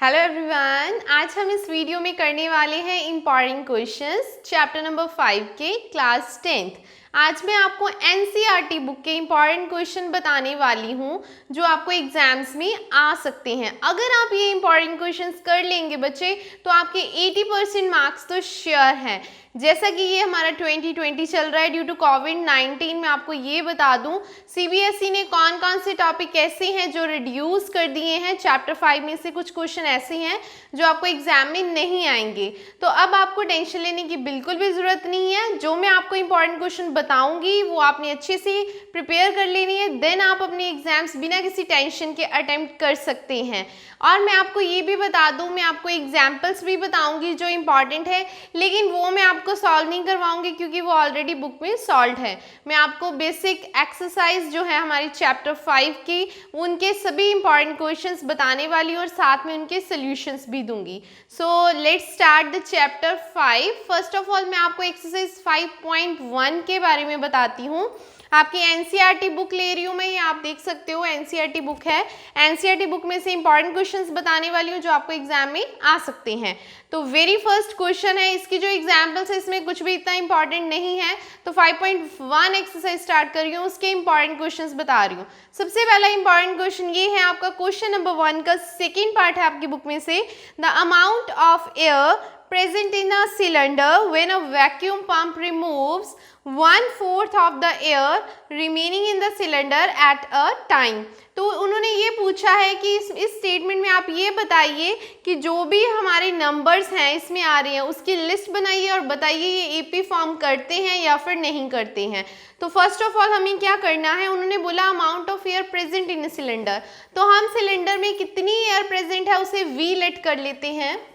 Hello everyone, आज हम इस वीडियो में करने वाले हैं इम्पॉर्टेंट क्वेश्चंस चैप्टर नंबर 5 के क्लास 10th। आज मैं आपको एनसीईआरटी बुक के इम्पॉर्टेंट क्वेश्चन बताने वाली हूँ जो आपको एग्जाम्स में आ सकते हैं। अगर आप ये इम्पॉर्टेंट क्वेश्चंस कर लेंगे बच्चे तो आपके 80% मार्क्स तो श्योर हैं। जैसा कि ये हमारा 2020 चल रहा है ड्यू टू कोविड-19, मैं आपको ये बता दूं सीबीएसई ने कौन कौन से टॉपिक ऐसे हैं जो रिड्यूस कर दिए हैं। चैप्टर 5 में से कुछ क्वेश्चन ऐसे हैं जो आपको एग्जाम में नहीं आएंगे, तो अब आपको टेंशन लेने की बिल्कुल भी ज़रूरत नहीं है। जो मैं आपको इंपॉर्टेंट क्वेश्चन बताऊंगी वो आपने अच्छे से प्रिपेयर कर लेनी है, देन आप अपने एग्जाम्स बिना किसी टेंशन के अटेम्प्ट कर सकते हैं। और मैं आपको ये भी बता दूं, मैं आपको एग्जाम्पल्स भी बताऊंगी जो इम्पॉर्टेंट है, लेकिन वो मैं आपको सॉल्व नहीं करवाऊंगी क्योंकि वो ऑलरेडी बुक में सॉल्व है। मैं आपको बेसिक एक्सरसाइज जो है हमारी चैप्टर 5 की उनके सभी इंपॉर्टेंट क्वेश्चंस बताने वाली हूँ और साथ में उनके सॉल्यूशंस भी दूंगी। So let's start the chapter 5। First of all मैं आपको एक्सरसाइज 5.1 के बारे में बताती हूँ। आपकी एनसीईआरटी बुक ले रही हूँ मैं, ये आप देख सकते हो एनसीईआरटी बुक है। एनसीईआरटी बुक में से इंपॉर्टेंट क्वेश्चंस बताने वाली हूँ जो आपको एग्जाम में आ सकते हैं। तो वेरी फर्स्ट क्वेश्चन है, इसकी जो एग्जाम्पल्स है इसमें कुछ भी इतना इंपॉर्टेंट नहीं है, तो 5.1 एक्सरसाइज स्टार्ट कर रही हूँ, उसके इंपॉर्टेंट क्वेश्चंस बता रही हूँ। सबसे पहला इंपॉर्टेंट क्वेश्चन ये है आपका क्वेश्चन नंबर 1 का सेकेंड पार्ट है आपकी बुक में से। The amount of air present in a cylinder when a vacuum pump removes 1/4 of the air remaining in the cylinder at a time। तो उन्होंने ये पूछा है कि इस स्टेटमेंट में आप ये बताइए कि जो भी हमारे नंबर्स हैं इसमें आ रहे हैं उसकी लिस्ट बनाइए और बताइए ये एपी फॉर्म करते हैं या फिर नहीं करते हैं। तो फर्स्ट ऑफ ऑल हमें क्या करना है, उन्होंने बोला amount of air present in cylinder, तो हम सिलेंडर में कितनी एयर प्रेजेंट है उसे वी लेट कर लेते हैं।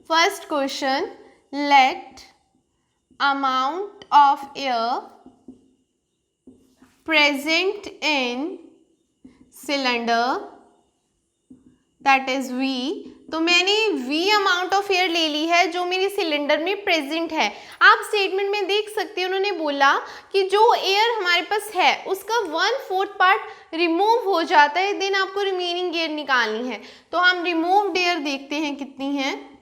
First question, let amount of air present in cylinder that is V। तो मैंने V अमाउंट ऑफ एयर ले ली है जो मेरी सिलेंडर में प्रेजेंट है। आप स्टेटमेंट में देख सकते हैं उन्होंने बोला कि जो एयर हमारे पास है उसका 1/4 पार्ट रिमूव हो जाता है, देन आपको रिमेनिंग एयर निकालनी है। तो हम रिमूव्ड एयर देखते हैं कितनी है।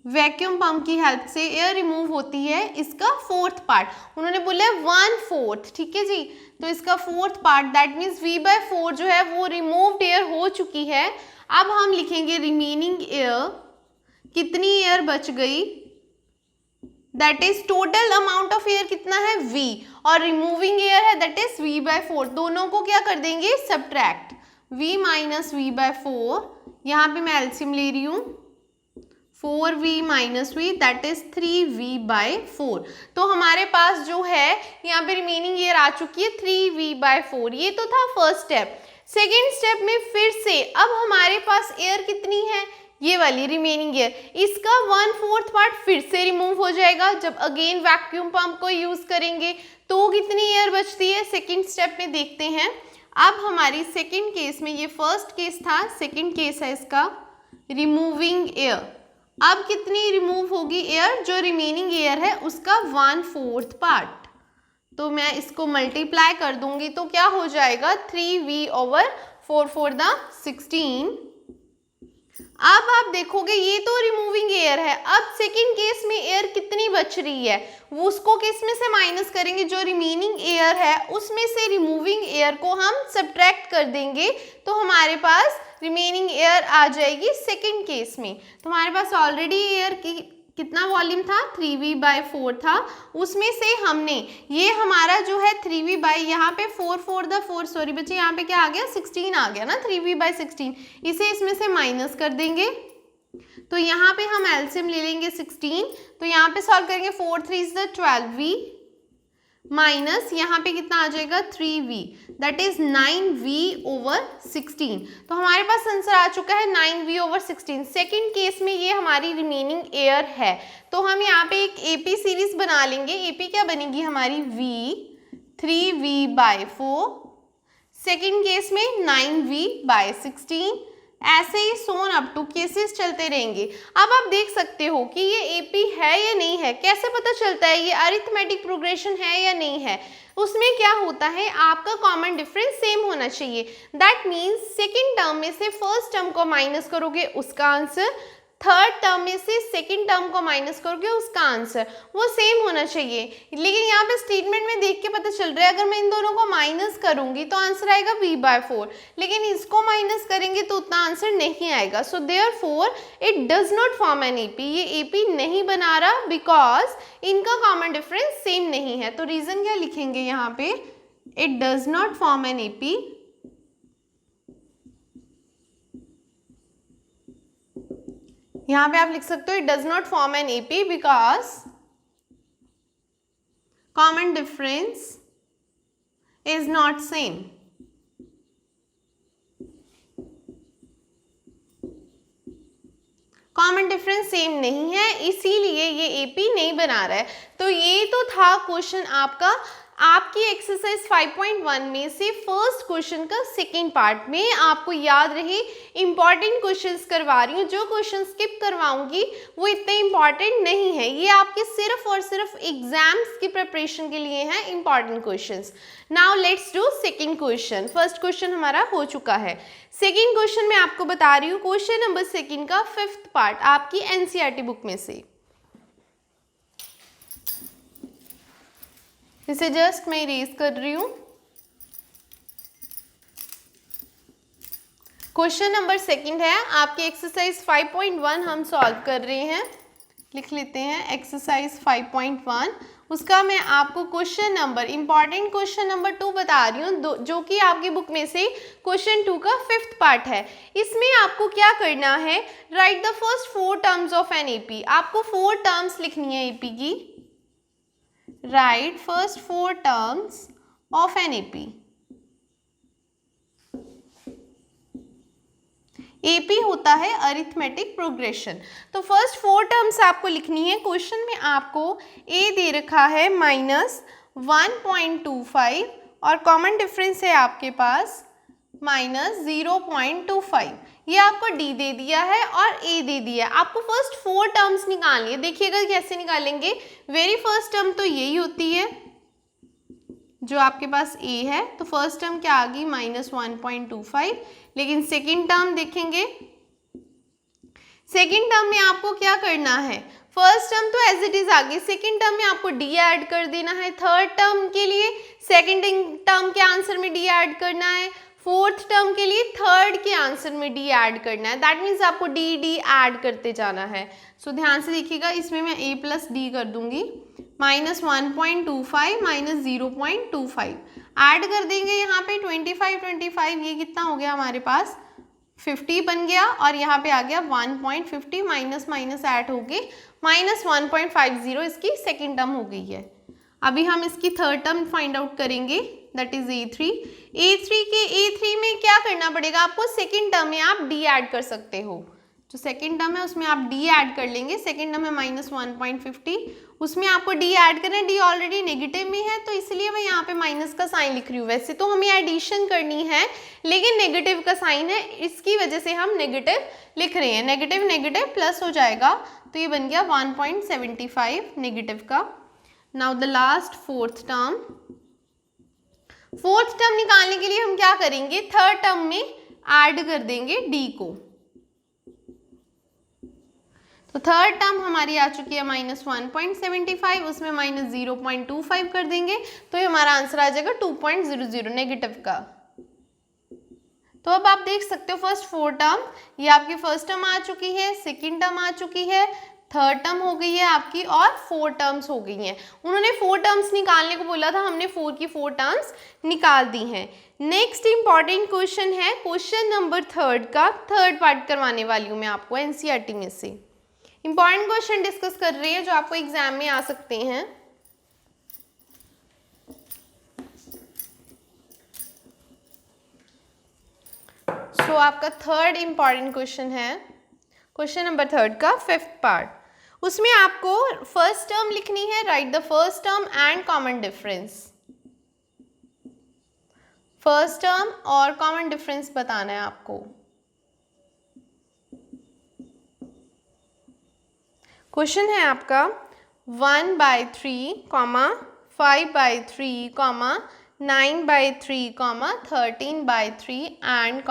वैक्यूम पंप की हेल्प से एयर रिमूव होती है, इसका 4th पार्ट, उन्होंने बोला 1/4, ठीक है जी। तो इसका 4th part that means V/4 जो है वो रिमूव्ड एयर हो चुकी है। अब हम लिखेंगे रिमेनिंग एयर, कितनी एयर बच गई, that is total amount of air कितना है V, और रिमूविंग एयर है दैट इज V/4। दोनों को क्या कर देंगे सब्ट्रैक्ट, V माइनस V/4, यहाँ पे मैं एलसीएम ले रही हूँ 4V minus V that is 3V/4। तो हमारे पास जो है यहाँ पे रिमेनिंग ईयर आ चुकी है 3V/4। ये तो था फर्स्ट स्टेप। सेकेंड स्टेप में फिर से अब हमारे पास एयर कितनी है, ये वाली रिमेनिंग एयर, इसका 1/4 पार्ट फिर से रिमूव हो जाएगा जब अगेन वैक्यूम पंप को यूज करेंगे। तो कितनी एयर बचती है सेकेंड स्टेप में देखते हैं। अब हमारी सेकेंड केस में, ये फर्स्ट केस था, सेकेंड केस है इसका रिमूविंग एयर। अब कितनी रिमूव होगी एयर, जो रिमेनिंग एयर है उसका 1/4 पार्ट। तो मैं इसको मल्टीप्लाई कर दूंगी तो क्या हो जाएगा 3V/4 4 द 16। अब आप देखोगे ये तो रिमूविंग एयर है। अब सेकेंड केस में एयर कितनी बच रही है वो उसको किस में से माइनस करेंगे, जो रिमेनिंग एयर है उसमें से रिमूविंग एयर को हम सब्ट्रैक्ट कर देंगे, तो हमारे पास रिमेनिंग एयर आ जाएगी सेकेंड केस में। तो हमारे पास ऑलरेडी एयर की कितना वॉल्यूम था 3V/4 था, उसमें से हमने ये हमारा जो है 3V यहाँ पे 4 सॉरी बच्चे यहाँ पे क्या आ गया 16 आ गया ना, 3V/16, इसे इसमें से माइनस कर देंगे। तो यहाँ पे हम एलसीएम ले लेंगे 16, तो यहाँ पे सॉल्व करेंगे 4 3 12V माइनस यहाँ पे कितना आ जाएगा 3V दैट इज 9V/16। तो हमारे पास आंसर आ चुका है 9V/16। सेकेंड केस में ये हमारी रिमेनिंग एयर है, तो हम यहाँ पे एक एपी सीरीज बना लेंगे। एपी क्या बनेगी हमारी V 3V/4, सेकेंड केस में 9V/16 ऐसे ही सोन अप टू केसेस चलते रहेंगे। अब आप देख सकते हो कि ये एपी है या नहीं है। कैसे पता चलता है ये अरिथमेटिक प्रोग्रेशन है या नहीं है? उसमें क्या होता है, आपका कॉमन डिफरेंस सेम होना चाहिए। दैट मीन्स सेकेंड टर्म में से फर्स्ट टर्म को माइनस करोगे उसका आंसर, थर्ड टर्म में से सेकेंड टर्म को माइनस करोगे उसका आंसर, वो सेम होना चाहिए। लेकिन यहाँ पे स्टेटमेंट में देख के पता चल रहा है अगर मैं इन दोनों को माइनस करूंगी तो आंसर आएगा v/4, लेकिन इसको माइनस करेंगे तो उतना आंसर नहीं आएगा। So therefore it does not form an AP, ये एपी नहीं बना रहा बिकॉज इनका कॉमन डिफरेंस सेम नहीं है। तो रीजन क्या लिखेंगे यहाँ पे, it does not form an AP यहाँ पे आप लिख सकते हो it does not form an AP because common difference is not same. Common difference same नहीं है, इसीलिए ये एपी नहीं बना रहा है। तो ये तो था क्वेश्चन आपका, आपकी एक्सरसाइज 5.1 में से फर्स्ट क्वेश्चन का सेकंड पार्ट में। आपको याद रहे इंपॉर्टेंट क्वेश्चंस करवा रही हूँ, जो क्वेश्चन स्किप करवाऊंगी वो इतने इंपॉर्टेंट नहीं है, ये आपके सिर्फ और सिर्फ एग्जाम्स की प्रिपरेशन के लिए हैं important questions. Now let's do second question. First question हमारा हो चुका है, सेकंड क्वेश्चन मैं आपको बता रही हूँ क्वेश्चन नंबर सेकंड का फिफ्थ पार्ट आपकी एनसीईआरटी बुक में से। इसे जस्ट मैं इरेज कर रही हूं। क्वेश्चन नंबर सेकंड है आपकी एक्सरसाइज 5.1 हम सॉल्व कर रहे हैं। लिख लेते हैं एक्सरसाइज 5.1, उसका मैं आपको question number important question number 2 बता रही हूँ, जो कि आपकी बुक में से क्वेश्चन 2 का फिफ्थ पार्ट है। इसमें आपको क्या करना है, right the first 4 terms of an AP. आपको 4 टर्म्स लिखनी है एपी की। Write first 4 terms of an AP. AP होता है अरिथमेटिक प्रोग्रेशन। तो फर्स्ट 4 टर्म्स आपको लिखनी है। क्वेश्चन में आपको A दे रखा है -1.25 और कॉमन डिफरेंस है आपके पास -0.25। ये आपको D दे दिया है और A दे दिया है। आपको फर्स्ट 4 टर्म्स निकालनी है। देखिएगा कैसे निकालेंगे। वेरी फर्स्ट टर्म तो यही होती है जो आपके पास A है, तो फर्स्ट टर्म क्या आ गई -1.25। लेकिन सेकेंड टर्म देखेंगे, सेकेंड टर्म में आपको क्या करना है, फर्स्ट टर्म तो एज इट इज आ गई, सेकेंड टर्म में आपको D ऐड कर देना है। थर्ड टर्म के लिए सेकेंड टर्म के आंसर में D ऐड करना है। फोर्थ टर्म के लिए थर्ड के आंसर में D ऐड करना है। दैट मीन्स आपको D ऐड करते जाना है। सो ध्यान से देखिएगा, इसमें मैं A प्लस D कर दूंगी। -1.25 -0.25 ऐड कर देंगे यहाँ पे 25 ये कितना हो गया हमारे पास 50 बन गया, और यहाँ पे आ गया 1.50 माइनस माइनस ऐड हो गई -1.50, इसकी सेकेंड टर्म हो गई है। अभी हम इसकी थर्ड टर्म फाइंड आउट करेंगे, दैट इज A3 में क्या करना पड़ेगा आपको, सेकेंड टर्म में आप D ऐड कर सकते हो। जो सेकेंड टर्म है उसमें आप D ऐड कर लेंगे। सेकेंड टर्म है -1.50, उसमें आपको D ऐड करना है। D ऑलरेडी नेगेटिव में है तो इसलिए मैं यहाँ पे माइनस का साइन लिख रही हूँ। वैसे तो हमें एडिशन करनी है लेकिन नेगेटिव का साइन है, इसकी वजह से हम नेगेटिव लिख रहे हैं। नेगेटिव नेगेटिव प्लस हो जाएगा तो ये बन गया 1.75 नेगेटिव का। Now the last fourth term. Fourth term निकालने के लिए हम क्या करेंगे, थर्ड टर्म में ऐड कर देंगे D को। तो थर्ड टर्म हमारी आ चुकी है -1.75, उसमें -0.25 कर देंगे तो ये हमारा आंसर आ जाएगा 2.00 नेगेटिव का। तो अब आप देख सकते हो फर्स्ट 4 टर्म, ये आपकी फर्स्ट टर्म आ चुकी है, सेकेंड टर्म आ चुकी है, थर्ड टर्म हो गई है आपकी, और 4 टर्म्स हो गई हैं। उन्होंने 4 टर्म्स निकालने को बोला था, हमने 4 की 4 टर्म्स निकाल दी हैं। नेक्स्ट इंपॉर्टेंट क्वेश्चन है क्वेश्चन नंबर 3 का थर्ड पार्ट करवाने वाली हूँ मैं आपको एनसीईआरटी में से। इंपॉर्टेंट क्वेश्चन डिस्कस कर रही है जो आपको एग्जाम में आ सकते हैं। सो आपका थर्ड इंपॉर्टेंट क्वेश्चन है क्वेश्चन नंबर 3 का फिफ्थ पार्ट। उसमें आपको फर्स्ट टर्म लिखनी है, right the first term and common difference. First term और कॉमन डिफरेंस बताना है आपको। क्वेश्चन है आपका 1/3, 5/3, 9/3, 13/3 and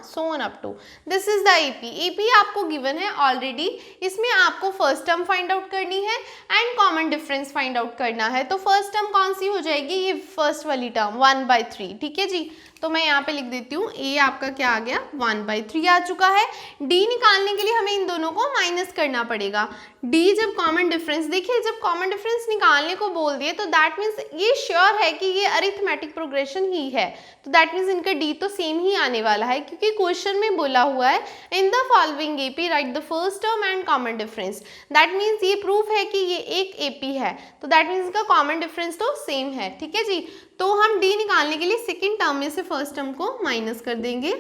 so on up to. This is the AP आपको गिवन है ऑलरेडी। इसमें आपको फर्स्ट टर्म फाइंड आउट करनी है and common difference find out करना है। तो फर्स्ट टर्म कौन सी हो जाएगी, ये फर्स्ट वाली टर्म 1/3, ठीक है जी। तो मैं यहाँ पे लिख देती हूँ, ए आपका क्या आ गया 1/3 आ चुका है। डी निकालने के लिए हमें इन दोनों को माइनस करना पड़ेगा। डी जब कॉमन डिफरेंस, देखिए जब कॉमन डिफरेंस निकालने को बोल दिए तो दैट मीन्स ये श्योर है कि ये अरिथमेटिक प्रोग्रेशन ही है, तो दैट मीन्स इनका डी तो सेम ही आने वाला है, क्योंकि क्वेश्चन में बोला हुआ है in the following AP right the first term and common difference. That means ये प्रूफ है कि ये एक एपी है, तो दैट मीन्स इसका कॉमन डिफरेंस तो सेम है, ठीक है जी। तो हम डी निकालने के लिए सेकेंड टर्म में से फर्स्ट टर्म को माइनस कर देंगे।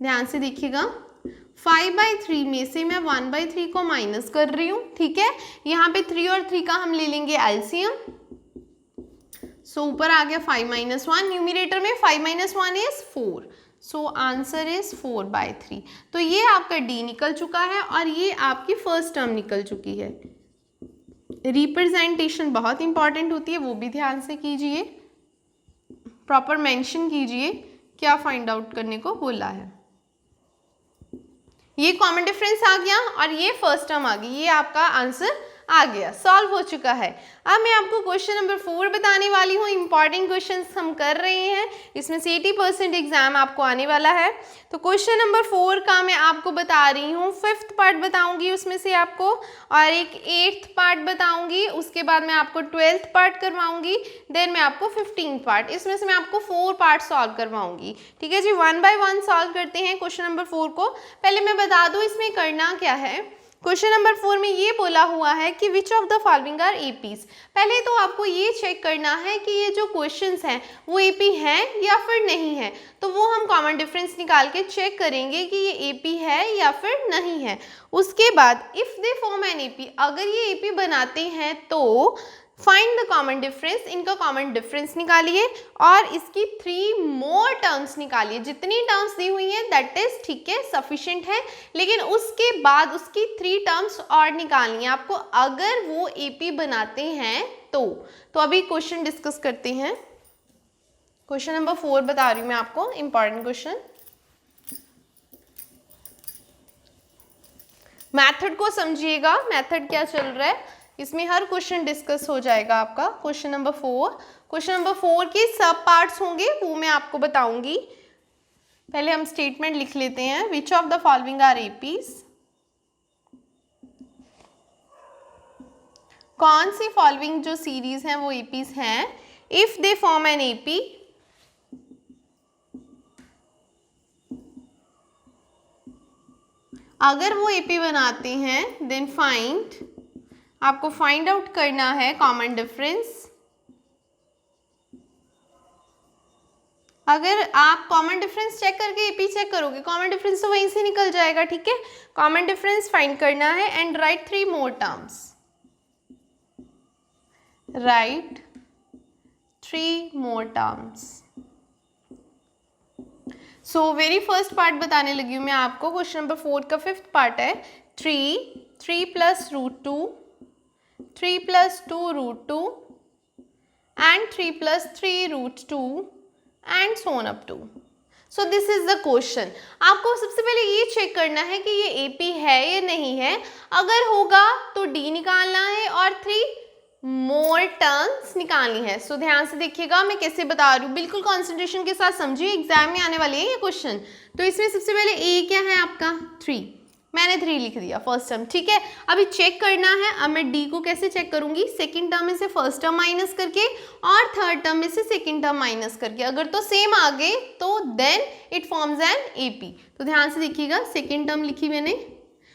ध्यान से देखिएगा, 5/3 में से मैं 1/3 को माइनस कर रही हूँ, ठीक है। यहाँ पे 3 और 3 का हम ले लेंगे एलसीएम। सो ऊपर आ गया 5 - 1, न्यूमरेटर में 5 - 1 इज 4, सो आंसर इज 4/3। तो ये आपका डी निकल चुका है और ये आपकी फर्स्ट टर्म निकल चुकी है। रिप्रेजेंटेशन बहुत इंपॉर्टेंट होती है, वो भी ध्यान से कीजिए, प्रॉपर मेंशन कीजिए क्या फाइंड आउट करने को बोला है। ये कॉमन डिफरेंस आ गया और ये फर्स्ट टर्म आ गई, ये आपका आंसर आ गया, सॉल्व हो चुका है। अब मैं आपको क्वेश्चन नंबर 4 बताने वाली हूँ। इंपॉर्टेंट क्वेश्चन हम कर रहे हैं, इसमें से 80% एग्जाम आपको आने वाला है। तो क्वेश्चन नंबर 4 का मैं आपको बता रही हूँ, 5th पार्ट बताऊंगी उसमें से आपको, और एक 8th पार्ट बताऊंगी, उसके बाद मैं आपको 12th पार्ट करवाऊंगी, देन मैं आपको 15th पार्ट, इसमें से मैं आपको 4 पार्ट सॉल्व करवाऊंगी, ठीक है जी। 1 बाय 1 सॉल्व करते हैं क्वेश्चन नंबर 4 को। पहले मैं बता दूँ इसमें करना क्या है। क्वेश्चन नंबर 4 में ये बोला हुआ है कि which of the following are APs. पहले तो आपको ये चेक करना है कि ये जो क्वेश्चंस हैं वो एपी हैं या फिर नहीं है, तो वो हम कॉमन डिफरेंस निकाल के चेक करेंगे कि ये एपी है या फिर नहीं है। उसके बाद if they form an AP, अगर ये एपी बनाते हैं तो फाइंड द कॉमन डिफरेंस, इनका कॉमन डिफरेंस निकालिए और इसकी 3 मोर टर्म्स निकालिए। जितनी टर्म्स दी हुई हैं दैट इज ठीक है, सफिशिएंट है, लेकिन उसके बाद उसकी 3 टर्म्स और निकालनी है आपको, अगर वो एपी बनाते हैं तो अभी क्वेश्चन डिस्कस करते हैं। क्वेश्चन नंबर 4 बता रही हूँ मैं आपको, इंपॉर्टेंट क्वेश्चन। मैथड को समझिएगा, मैथड क्या चल रहा है, इसमें हर क्वेश्चन डिस्कस हो जाएगा आपका। क्वेश्चन नंबर 4 के सब पार्ट्स होंगे वो मैं आपको बताऊंगी। पहले हम स्टेटमेंट लिख लेते हैं, which of the following are APs. कौन सी फॉलोइंग जो सीरीज हैं वो एपीज हैं। If they form an AP, अगर वो एपी बनाते हैं देन फाइंड, आपको फाइंड आउट करना है कॉमन डिफरेंस। अगर आप कॉमन डिफरेंस चेक करके एपी चेक करोगे, कॉमन डिफरेंस तो वहीं से निकल जाएगा, ठीक है। कॉमन डिफरेंस फाइंड करना है and right 3 more terms, right 3 more terms. So very first part बताने लगी हूँ मैं आपको। क्वेश्चन नंबर 4 का 5th पार्ट है 3 plus √2, 3 plus 2 √2 and 3 plus 3 √2 and so on up to. So this is the question. आपको सबसे पहले ये चेक करना है कि ये AP है या नहीं है। अगर होगा तो D निकालना है और 3 मोर टर्म्स निकालनी है। सो ध्यान से देखिएगा मैं कैसे बता रही हूँ, बिल्कुल कॉन्सेंट्रेशन के साथ समझिए, एग्जाम में आने वाले हैं ये क्वेश्चन। तो इसमें सबसे पहले A क्या है आपका 3, मैंने 3 लिख दिया फर्स्ट टर्म, ठीक है। अभी चेक करना है, अब मैं डी को कैसे चेक करूंगी, सेकंड टर्म में से फर्स्ट टर्म माइनस करके और थर्ड टर्म में से सेकंड टर्म माइनस करके। अगर तो सेम आ गए तो then it forms an AP. तो ध्यान से देखिएगा, सेकंड टर्म लिखी मैंने,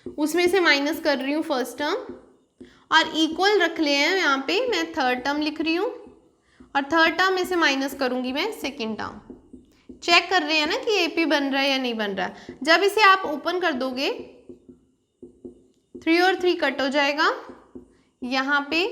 उसमें से माइनस कर रही हूँ फर्स्ट टर्म और इक्वल रख ले हैं यहाँ पे, मैं थर्ड टर्म लिख रही हूँ और थर्ड टर्म में से माइनस करूंगी मैं सेकेंड टर्म। चेक कर रहे हैं ना कि एपी बन रहा है या नहीं बन रहा है। जब इसे आप ओपन कर दोगे 3 और 3 कट हो जाएगा, यहाँ पे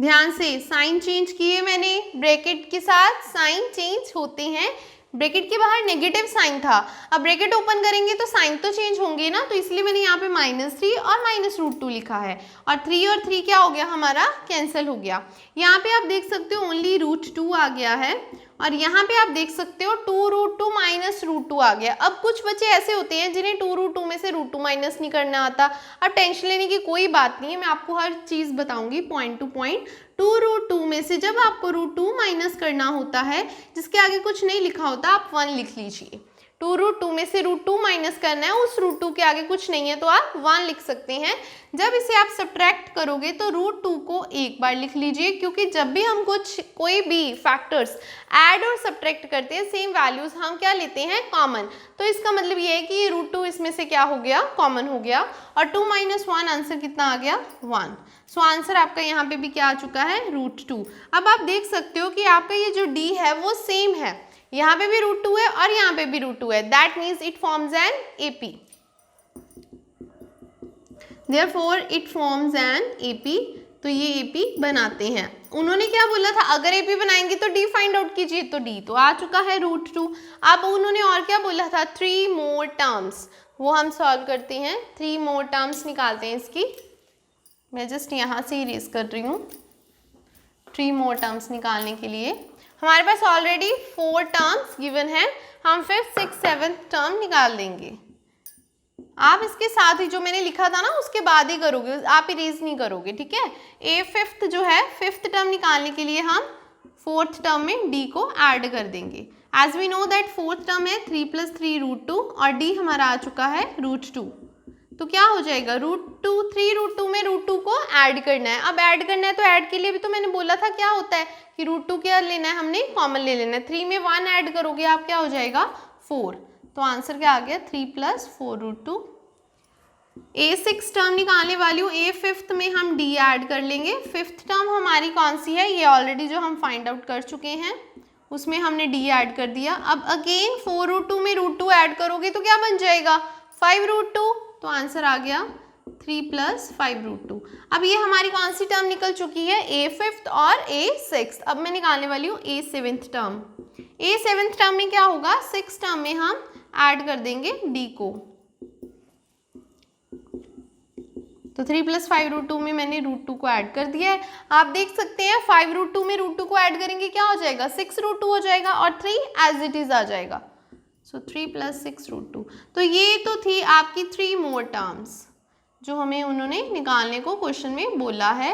ध्यान से साइन चेंज किए मैंने, ब्रैकेट के साथ साइन चेंज होते हैं, ब्रैकेट के बाहर नेगेटिव साइन था, अब ब्रैकेट ओपन करेंगे तो साइन तो चेंज होंगे ना, तो इसलिए मैंने यहाँ पे -3 और -√2 लिखा है, और 3 और 3 क्या हो गया हमारा, कैंसिल हो गया। यहाँ पे आप देख सकते हो ओनली √2 आ गया है, और यहाँ पे आप देख सकते हो 2√2 -√2 आ गया। अब कुछ बच्चे ऐसे होते हैं जिन्हें 2√2 में से √2 माइनस नहीं करना आता। अब टेंशन लेने की कोई बात नहीं है, मैं आपको हर चीज़ बताऊंगी पॉइंट टू पॉइंट। 2√2 में से जब आपको √2 माइनस करना होता है, जिसके आगे कुछ नहीं लिखा होता, आप 1 लिख लीजिए। 2√2 में से √2 माइनस करना है, उस √2 के आगे कुछ नहीं है तो आप 1 लिख सकते हैं। जब इसे आप सब्ट्रैक्ट करोगे तो √2 को एक बार लिख लीजिए, क्योंकि जब भी हम कोई भी फैक्टर्स ऐड और सब्ट्रैक्ट करते हैं, सेम वैल्यूज हम क्या लेते हैं, कॉमन। तो इसका मतलब ये है कि ये √2 इसमें से क्या हो गया, कॉमन हो गया, और 2 - 1 आंसर कितना आ गया, 1। सो आंसर आपका यहाँ पे भी क्या आ चुका है, √2। अब आप देख सकते हो कि आपका ये जो D है वो सेम है, यहाँ पे भी √2 है और यहाँ पे भी √2 है, that means it forms N AP। Therefore it forms an AP, तो ये AP बनाते हैं। उन्होंने क्या बोला था, अगर AP बनाएंगे तो D फाइंड आउट कीजिए, तो D तो आ चुका है √2। अब उन्होंने और क्या बोला था, 3 मोर टर्म्स, वो हम सॉल्व करते हैं। 3 मोर टर्म्स निकालते हैं इसकी, मैं जस्ट यहाँ से इरेज कर रही हूँ। 3 मोर टर्म्स निकालने के लिए हमारे पास ऑलरेडी 4 टर्म्स गिवन है, हम 5th 6th 7th टर्म निकाल देंगे। आप इसके साथ ही जो मैंने लिखा था ना उसके बाद ही करोगे, आप इरेज नहीं करोगे, ठीक है। ए 5th जो है, 5th टर्म निकालने के लिए हम 4th टर्म में D को ऐड कर देंगे। As we know that 4th term है 3 + 3 √2, और D हमारा आ चुका है √2, तो क्या हो जाएगा, √2, 3 √2 में √2 को ऐड करना है। अब ऐड करना है तो ऐड के लिए भी तो मैंने बोला था क्या होता है कि √2 क्या लेना है, हमने कॉमन ले लेना है। 3 में 1 ऐड करोगे आप, क्या हो जाएगा, 4। तो आंसर क्या आ गया, 3 + 4 √2। A 6 टर्म निकालने वाली हूँ, A 5th में हम D ऐड कर लेंगे। 5th टर्म हमारी कौन सी है, ये ऑलरेडी जो हम फाइंड आउट कर चुके हैं, उसमें हमने D ऐड कर दिया। अब अगेन 4 √2 में √2 ऐड करोगे तो क्या बन जाएगा, 5 √2, तो आंसर आ गया 3 + 5 √2। अब ये हमारी कौन सी टर्म निकल चुकी है, A 5th और A 6th। अब मैं निकालने वाली हूँ A 7th term. A 7th term में क्या होगा, 6th टर्म में हम ऐड कर देंगे D को, तो 3 + 5 √2 में मैंने √2 को ऐड कर दिया है। आप देख सकते हैं 5 √2 में √2 को ऐड करेंगे क्या हो जाएगा, 6 √2 हो जाएगा, और 3 एज इट इज आ जाएगा। सो 3 + 6 √2। तो ये तो थी आपकी 3 मोर टर्म्स जो हमें उन्होंने निकालने को क्वेश्चन में बोला है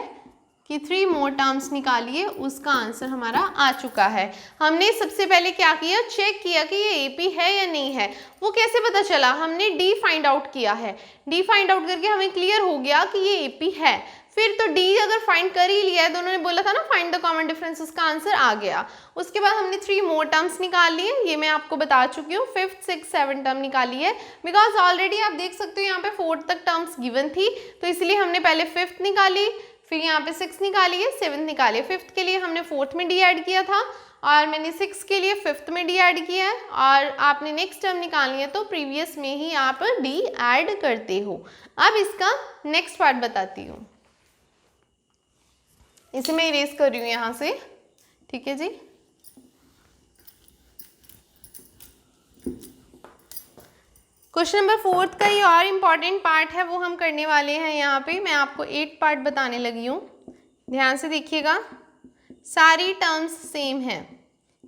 कि 3 मोर टर्म्स निकालिए, उसका आंसर हमारा आ चुका है। हमने सबसे पहले क्या किया, चेक किया कि ये AP है या नहीं है। वो कैसे पता चला, हमने D फाइंड आउट किया है। D फाइंड आउट करके हमें क्लियर हो गया कि ये AP है। फिर तो D अगर फाइंड कर ही लिया है, तो उन्होंने बोला था ना फाइंड द कॉमन डिफरेंस, उसका आंसर आ गया। उसके बाद हमने 3 मोर टर्म्स निकाल लिए, ये मैं आपको बता चुकी हूँ। 5th 6th 7th टर्म निकाली है, बिकॉज ऑलरेडी आप देख सकते हो यहाँ पे 4th तक टर्म्स गिवन थी, तो इसलिए हमने पहले 5th निकाली, फिर यहाँ पे 6th निकाली है, 7th निकाली है। 5th के लिए हमने 4th में D ऐड किया था, और मैंने 6th के लिए 5th में D ऐड किया है, और आपने नेक्स्ट टर्म निकालनी है तो प्रीवियस में ही आप D ऐड करते हो। अब इसका नेक्स्ट पार्ट बताती हूँ, इसे मैं इरेज कर रही हूँ यहाँ से, ठीक है जी। क्वेश्चन नंबर 4 का ये और इम्पॉर्टेंट पार्ट है, वो हम करने वाले हैं। यहाँ पे मैं आपको 8 पार्ट बताने लगी हूँ, ध्यान से देखिएगा। सारी टर्म्स सेम हैं।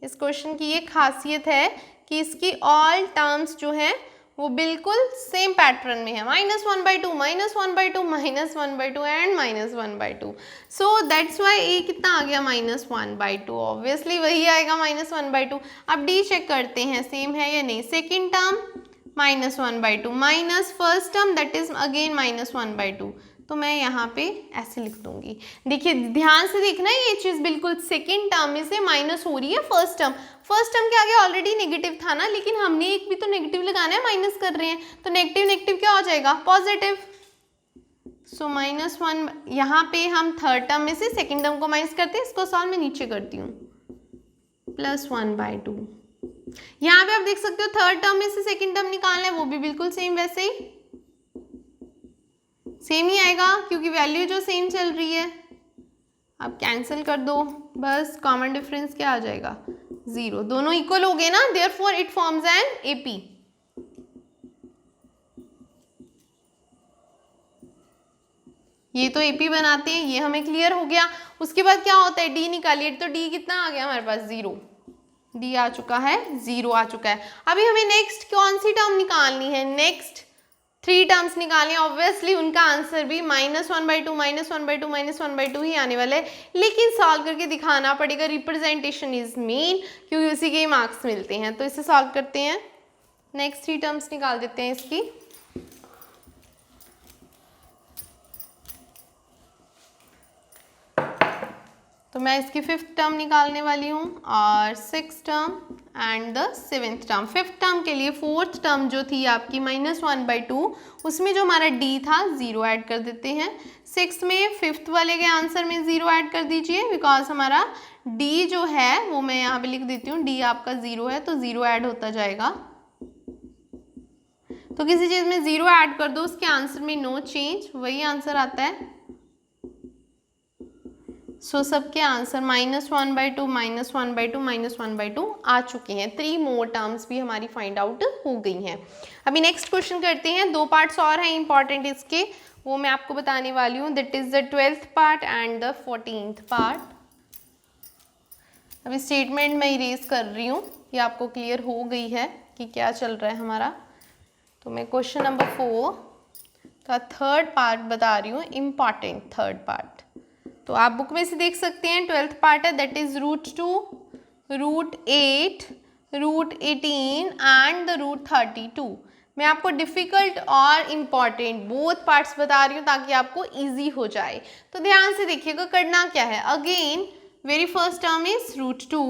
इस क्वेश्चन की ये खासियत है कि इसकी ऑल टर्म्स जो हैं वो बिल्कुल सेम पैटर्न में है, -1/2, -1/2, -1/2 एंड -1/2। सो दैट्स वाई ए कितना आ गया, -1/2, ऑब्वियसली वही आएगा -1/2। अब D चेक करते हैं सेम है या नहीं। Second term -1/2 minus first term that is again -1/2, तो मैं यहाँ पे ऐसे लिख दूंगी। देखिए ध्यान से देखना, ये चीज़ बिल्कुल सेकेंड टर्म में से माइनस हो रही है फर्स्ट टर्म के आगे ऑलरेडी नेगेटिव था ना, लेकिन हमने एक भी तो नेगेटिव लगाना है, माइनस कर रहे हैं, तो नेगेटिव नेगेटिव क्या हो जाएगा, पॉजिटिव। सो -1, यहाँ पे हम थर्ड टर्म में से सेकेंड टर्म को माइनस करते हैं, इसको सॉल्व में नीचे करती हूँ, +1/2। यहाँ पे आप देख सकते हो थर्ड टर्म में से सेकेंड टर्म निकालना है, वो भी बिल्कुल सेम वैसे ही सेम ही आएगा, क्योंकि वैल्यू जो सेम चल रही है। अब कैंसिल कर दो, बस कॉमन डिफरेंस क्या आ जाएगा, 0, दोनों इक्वल हो गए ना, therefore it forms an AP. ये तो एपी बनाते हैं, ये हमें क्लियर हो गया। उसके बाद क्या होता है, डी निकालिए, तो डी कितना आ गया हमारे पास, 0, डी आ चुका है, 0 आ चुका है। अभी हमें नेक्स्ट कौन सी टर्म निकालनी है, नेक्स्ट 3 टर्म्स निकालनी है। ऑब्वियसली उनका आंसर भी -1/2 -1/2 -1/2 ही आने वाला है, लेकिन सॉल्व करके दिखाना पड़ेगा, रिप्रेजेंटेशन इज मेन, क्योंकि उसी के मार्क्स मिलते हैं। तो इसे सॉल्व करते हैं, नेक्स्ट 3 टर्म्स निकाल देते हैं इसकी। तो मैं इसकी 5th टर्म निकालने वाली हूँ और 6th term and the 7th term. 5th term के लिए 4th टर्म जो थी आपकी -1/2, उसमें जो हमारा d था 0 ऐड कर देते हैं। 6th में 5th वाले के आंसर में 0 ऐड कर दीजिए, बिकॉज हमारा d जो है वो मैं यहाँ पे लिख देती हूँ, d आपका 0 है तो 0 ऐड होता जाएगा। तो किसी चीज़ में 0 ऐड कर दो, उसके आंसर में नो चेंज, वही आंसर आता है। सो सबके आंसर -1/2 -1/2 -1/2 आ चुके हैं। 3 मोर टर्म्स भी हमारी फाइंड आउट हो गई हैं। अभी नेक्स्ट क्वेश्चन करते हैं, 2 पार्ट्स और हैं इंपॉर्टेंट इसके, वो मैं आपको बताने वाली हूँ, that is the 12th part and the 14th part. अभी स्टेटमेंट मैं इरेज कर रही हूँ, ये आपको क्लियर हो गई है कि क्या चल रहा है हमारा। तो मैं क्वेश्चन नंबर 4 का 3rd पार्ट बता रही हूँ, इम्पॉर्टेंट 3rd पार्ट। तो आप बुक में से देख सकते हैं, 12th पार्ट है, दैट इज √2, √8, √18 एंड द √32। मैं आपको डिफिकल्ट और इम्पॉर्टेंट बोथ पार्ट्स बता रही हूँ ताकि आपको इजी हो जाए। तो ध्यान से देखिएगा, करना क्या है, again very first term is √2.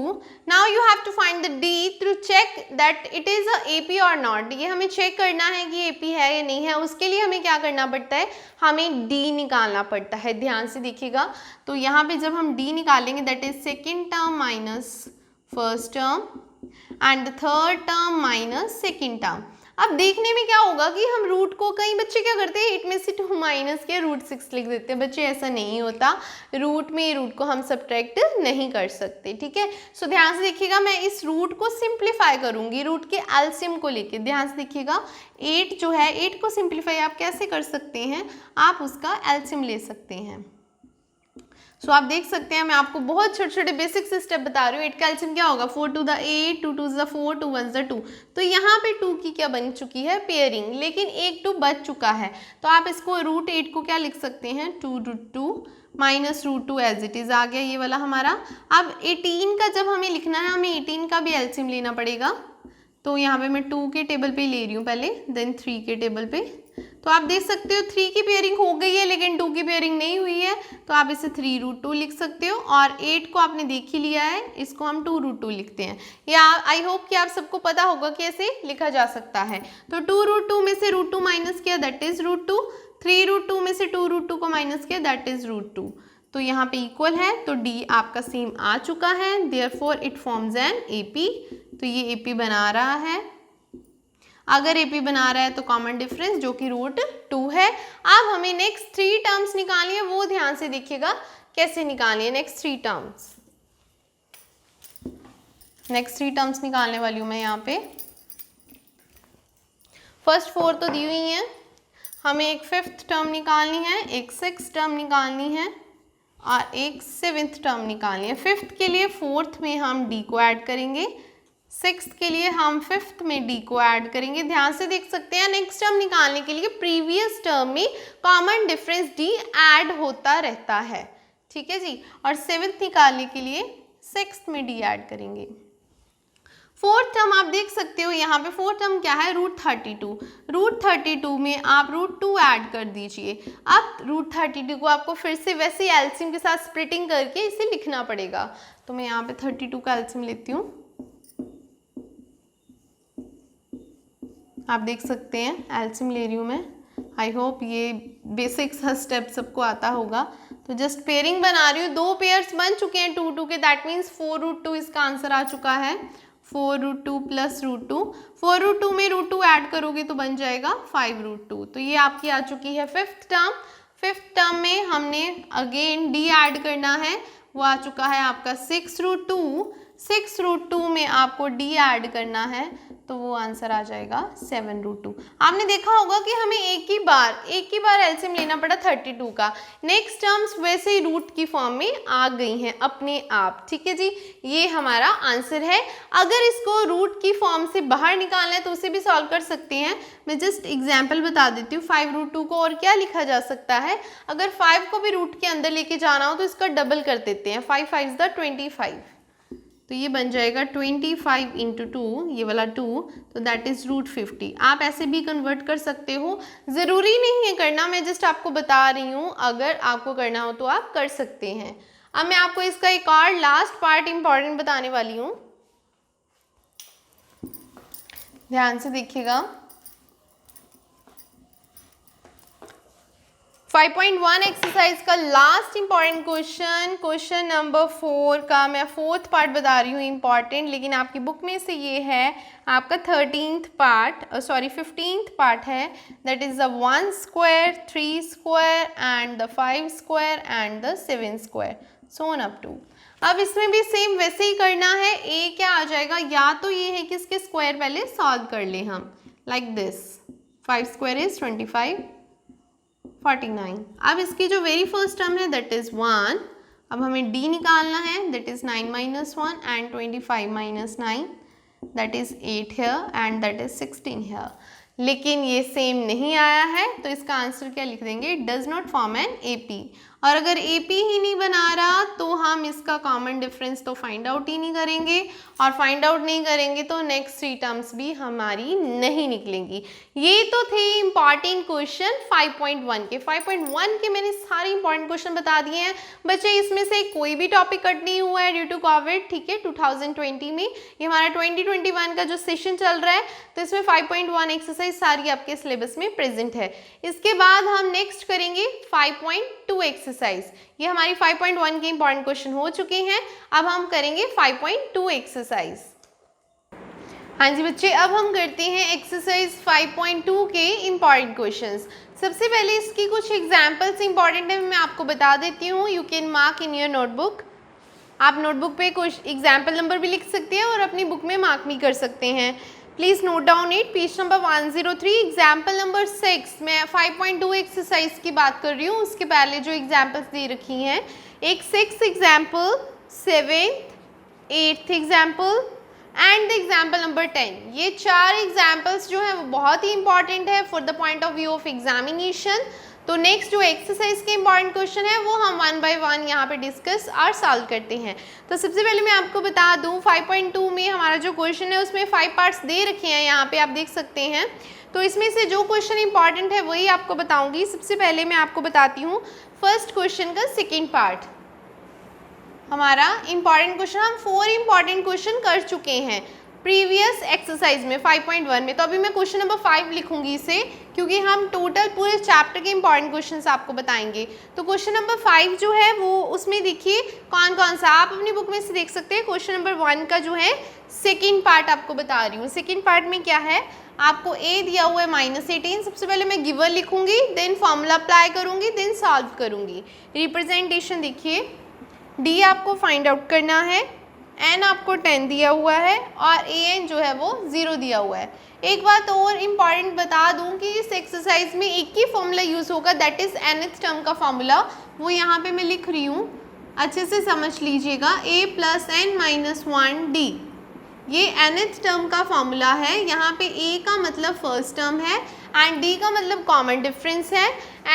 Now you have to find the d to check that it is a AP or not. ये हमें चेक करना है कि AP है या नहीं है। उसके लिए हमें क्या करना पड़ता है, हमें d निकालना पड़ता है। ध्यान से देखिएगा, तो यहाँ पे जब हम d निकालेंगे, that is second term minus first term and the third term minus second term। अब देखने में क्या होगा कि हम रूट को, कई बच्चे क्या करते हैं 8 में से 2 माइनस के √6 लिख देते हैं। बच्चे ऐसा नहीं होता, रूट में रूट को हम सब्ट्रैक्ट नहीं कर सकते, ठीक है। सो ध्यान से देखिएगा, मैं इस रूट को सिंप्लीफाई करूंगी रूट के एलसीएम को लेके। ध्यान से देखिएगा, 8 जो है, 8 को सिंप्लीफाई आप कैसे कर सकते हैं, आप उसका एलसीएम ले सकते हैं। सो आप देख सकते हैं, मैं आपको बहुत छोटे छोटे बेसिक से स्टेप बता रही हूँ। 8 का एलसीएम क्या होगा, 4 to the 8, 2 to the 4, 2 1 the 2। तो यहाँ पे 2 की क्या बन चुकी है, पेयरिंग, लेकिन एक 2 बच चुका है। तो आप इसको √8 को क्या लिख सकते हैं, 2√2 माइनस √2 एज इट इज़ आ गया ये वाला हमारा। अब 18 का जब हमें लिखना है, हमें 18 का भी एलसीएम लेना पड़ेगा। तो यहाँ पे मैं 2 के टेबल पे ले रही हूँ पहले, देन 3 के टेबल पे। तो आप देख सकते हो 3 की पेयरिंग हो गई है, लेकिन 2 की पेयरिंग नहीं हुई है, तो आप इसे 3√2 लिख सकते हो। और 8 को आपने देख ही लिया है, इसको हम 2√2 लिखते हैं। या आई होप कि आप सबको पता होगा कि ऐसे लिखा जा सकता है। तो 2√2 में से √2 माइनस किया, दैट इज √2। 3√2 में से 2√2 को माइनस किया, दैट इज √2। तो यहाँ पे इक्वल है, तो D आपका सेम आ चुका है, therefore it forms N AP। तो ये AP बना रहा है। अगर AP बना रहा है तो कॉमन डिफरेंस जो कि √2 है। अब हमें नेक्स्ट 3 टर्म्स निकालनी है, वो ध्यान से देखिएगा कैसे निकालनी है। नेक्स्ट 3 टर्म्स, नेक्स्ट 3 टर्म्स निकालने वाली हूँ मैं यहाँ पे। फर्स्ट 4 तो दी हुई हैं, हमें एक 5th टर्म निकालनी है, एक 6th टर्म निकालनी है और एक 7th टर्म निकालनी है। 5th के लिए 4th में हम D को ऐड करेंगे, 6th के लिए हम 5th में D को ऐड करेंगे। ध्यान से देख सकते हैं, नेक्स्ट टर्म निकालने के लिए प्रीवियस टर्म में कॉमन डिफरेंस D ऐड होता रहता है, ठीक है जी। और 7th निकालने के लिए 6th में D ऐड करेंगे। 4th टर्म आप देख सकते हो, यहाँ पे 4th टर्म क्या है, √32। √32 में आप √2 ऐड कर दीजिए। अब √32 को आपको फिर से वैसे एलसीएम के साथ स्प्लिटिंग करके इसे लिखना पड़ेगा। तो मैं यहाँ पे 32 का एलसीएम लेती हूँ। आप देख सकते हैं एलसीएम ले रही हूँ मैं। आई होप ये बेसिक सा स्टेप सबको आता होगा। तो जस्ट पेयरिंग बना रही हूँ, 2 पेयर्स बन चुके हैं 2 2 के, दैट मीन्स 4√2 इसका आंसर आ चुका है। 4√2 प्लस √2, 4√2 में √2 ऐड करोगे तो बन जाएगा 5√2। तो ये आपकी आ चुकी है 5th टर्म। 5th टर्म में हमने अगेन D ऐड करना है, वो आ चुका है आपका 6√2 6√2 में आपको d ऐड करना है तो वो आंसर आ जाएगा 7√2। आपने देखा होगा कि हमें एक ही बार एलसीएम लेना पड़ा 32 का। नेक्स्ट टर्म्स वैसे ही रूट की फॉर्म में आ गई हैं अपने आप। ठीक है जी, ये हमारा आंसर है। अगर इसको रूट की फॉर्म से बाहर निकालना है तो उसे भी सॉल्व कर सकते हैं। मैं जस्ट एग्जाम्पल बता देती हूँ। 5√2 को और क्या लिखा जा सकता है, अगर 5 को भी रूट के अंदर लेके जाना हो तो इसका डबल कर देते हैं। 5 5 द 25, तो ये बन जाएगा 25 इंटू 2, ये वाला 2, तो दैट इज √50। आप ऐसे भी कन्वर्ट कर सकते हो, ज़रूरी नहीं है करना, मैं जस्ट आपको बता रही हूँ। अगर आपको करना हो तो आप कर सकते हैं। अब मैं आपको इसका एक और लास्ट पार्ट इंपॉर्टेंट बताने वाली हूँ, ध्यान से देखिएगा। 5.1 एक्सरसाइज का लास्ट इंपॉर्टेंट क्वेश्चन नंबर 4 का मैं 4th पार्ट बता रही हूँ इंपॉर्टेंट, लेकिन आपकी बुक में से ये है आपका 15th पार्ट है। That is the 1 square, 3 square and the 5 square and the 7 square, so on up to. अब इसमें भी सेम वैसे ही करना है। ए क्या आ जाएगा, या तो ये है कि इसके स्क्वायर पहले सॉल्व कर ले हम, लाइक दिस। 5 square is 25, 49। अब इसकी जो वेरी फर्स्ट टर्म है दैट इज 1। अब हमें d निकालना है, that is 9 - 1 and 25 - 9, that is 8 here and that is 16 here. लेकिन ये सेम नहीं आया है तो इसका आंसर क्या लिख देंगे, does not form an AP। और अगर AP ही नहीं बना रहा तो हम इसका कॉमन डिफरेंस तो फाइंड आउट ही नहीं करेंगे, और फाइंड आउट नहीं करेंगे तो नेक्स्ट 3 टर्म्स भी हमारी नहीं निकलेंगी। ये तो थे इंपॉर्टेंट क्वेश्चन 5.1 के। 5.1 के मैंने सारे इंपॉर्टेंट क्वेश्चन बता दिए हैं बच्चे। इसमें से कोई भी टॉपिक कट नहीं हुआ है ड्यू टू कोविड, ठीक है। 2020 में ये हमारा 2021 का जो सेशन चल रहा है, तो इसमें 5.1 एक्सरसाइज सारी आपके सिलेबस में प्रेजेंट है। इसके बाद हम नेक्स्ट करेंगे 5.2 एक्सरसाइज। ये हमारी 5.1 के इंपॉर्टेंट क्वेश्चन हो चुके हैं। अब हम करेंगे 5.2 एक्सरसाइज। हाँ जी बच्चे, अब हम करते हैं एक्सरसाइज 5.2 के इंपॉर्टेंट क्वेश्चंस। सबसे पहले इसकी कुछ एग्जांपल्स इंपॉर्टेंट है, मैं आपको बता देती हूँ। You can mark in your notebook. आप नोटबुक पे कुछ एग्जाम्पल नंबर भी लिख सकते हैं और अपनी बुक में मार्क भी कर सकते हैं। Please note down it. Page number 103, example number 6। मैं 5.2 एक्सरसाइज की बात कर रही हूँ, उसके पहले जो एग्जाम्पल्स दे रखी हैं, एक 6th example, 7th, 8th example and the example number 10। ये 4 एग्जाम्पल्स जो है वो बहुत ही इंपॉर्टेंट है for the point of view of examination. तो नेक्स्ट जो एक्सरसाइज के इंपॉर्टेंट क्वेश्चन है वो हम 1 by 1 यहाँ पे डिस्कस और सॉल्व करते हैं। तो सबसे पहले मैं आपको बता दूँ 5.2 में हमारा जो क्वेश्चन है उसमें 5 पार्ट्स दे रखे हैं, यहाँ पे आप देख सकते हैं। तो इसमें से जो क्वेश्चन इंपॉर्टेंट है वही आपको बताऊँगी। सबसे पहले मैं आपको बताती हूँ फर्स्ट क्वेश्चन का सेकेंड पार्ट। हमारा इंपॉर्टेंट क्वेश्चन, हम 4 इंपॉर्टेंट क्वेश्चन कर चुके हैं प्रीवियस एक्सरसाइज में 5.1 में। तो अभी मैं क्वेश्चन नंबर 5 लिखूंगी इसे, क्योंकि हम टोटल पूरे चैप्टर के इंपॉर्टेंट क्वेश्चंस आपको बताएंगे। तो क्वेश्चन नंबर 5 जो है वो उसमें देखिए कौन कौन सा, आप अपनी बुक में से देख सकते हैं। क्वेश्चन नंबर 1 का जो है सेकेंड पार्ट आपको बता रही हूँ। सेकेंड पार्ट में क्या है, आपको a दिया हुआ है -18। सबसे पहले मैं गिवन लिखूंगी, देन फॉर्मूला अप्लाई करूंगी, देन सॉल्व करूंगी। रिप्रेजेंटेशन देखिए, d आपको फाइंड आउट करना है, n आपको 10 दिया हुआ है और an जो है वो 0 दिया हुआ है। एक बात और इम्पॉर्टेंट बता दूं कि इस एक्सरसाइज में एक ही फॉर्मूला यूज़ होगा, दैट इज़ nth टर्म का फॉर्मूला। वो यहाँ पे मैं लिख रही हूँ, अच्छे से समझ लीजिएगा। a + n - 1d, ये nth टर्म का फॉर्मूला है। यहाँ पे a का मतलब फर्स्ट टर्म है एंड d का मतलब कॉमन डिफरेंस है,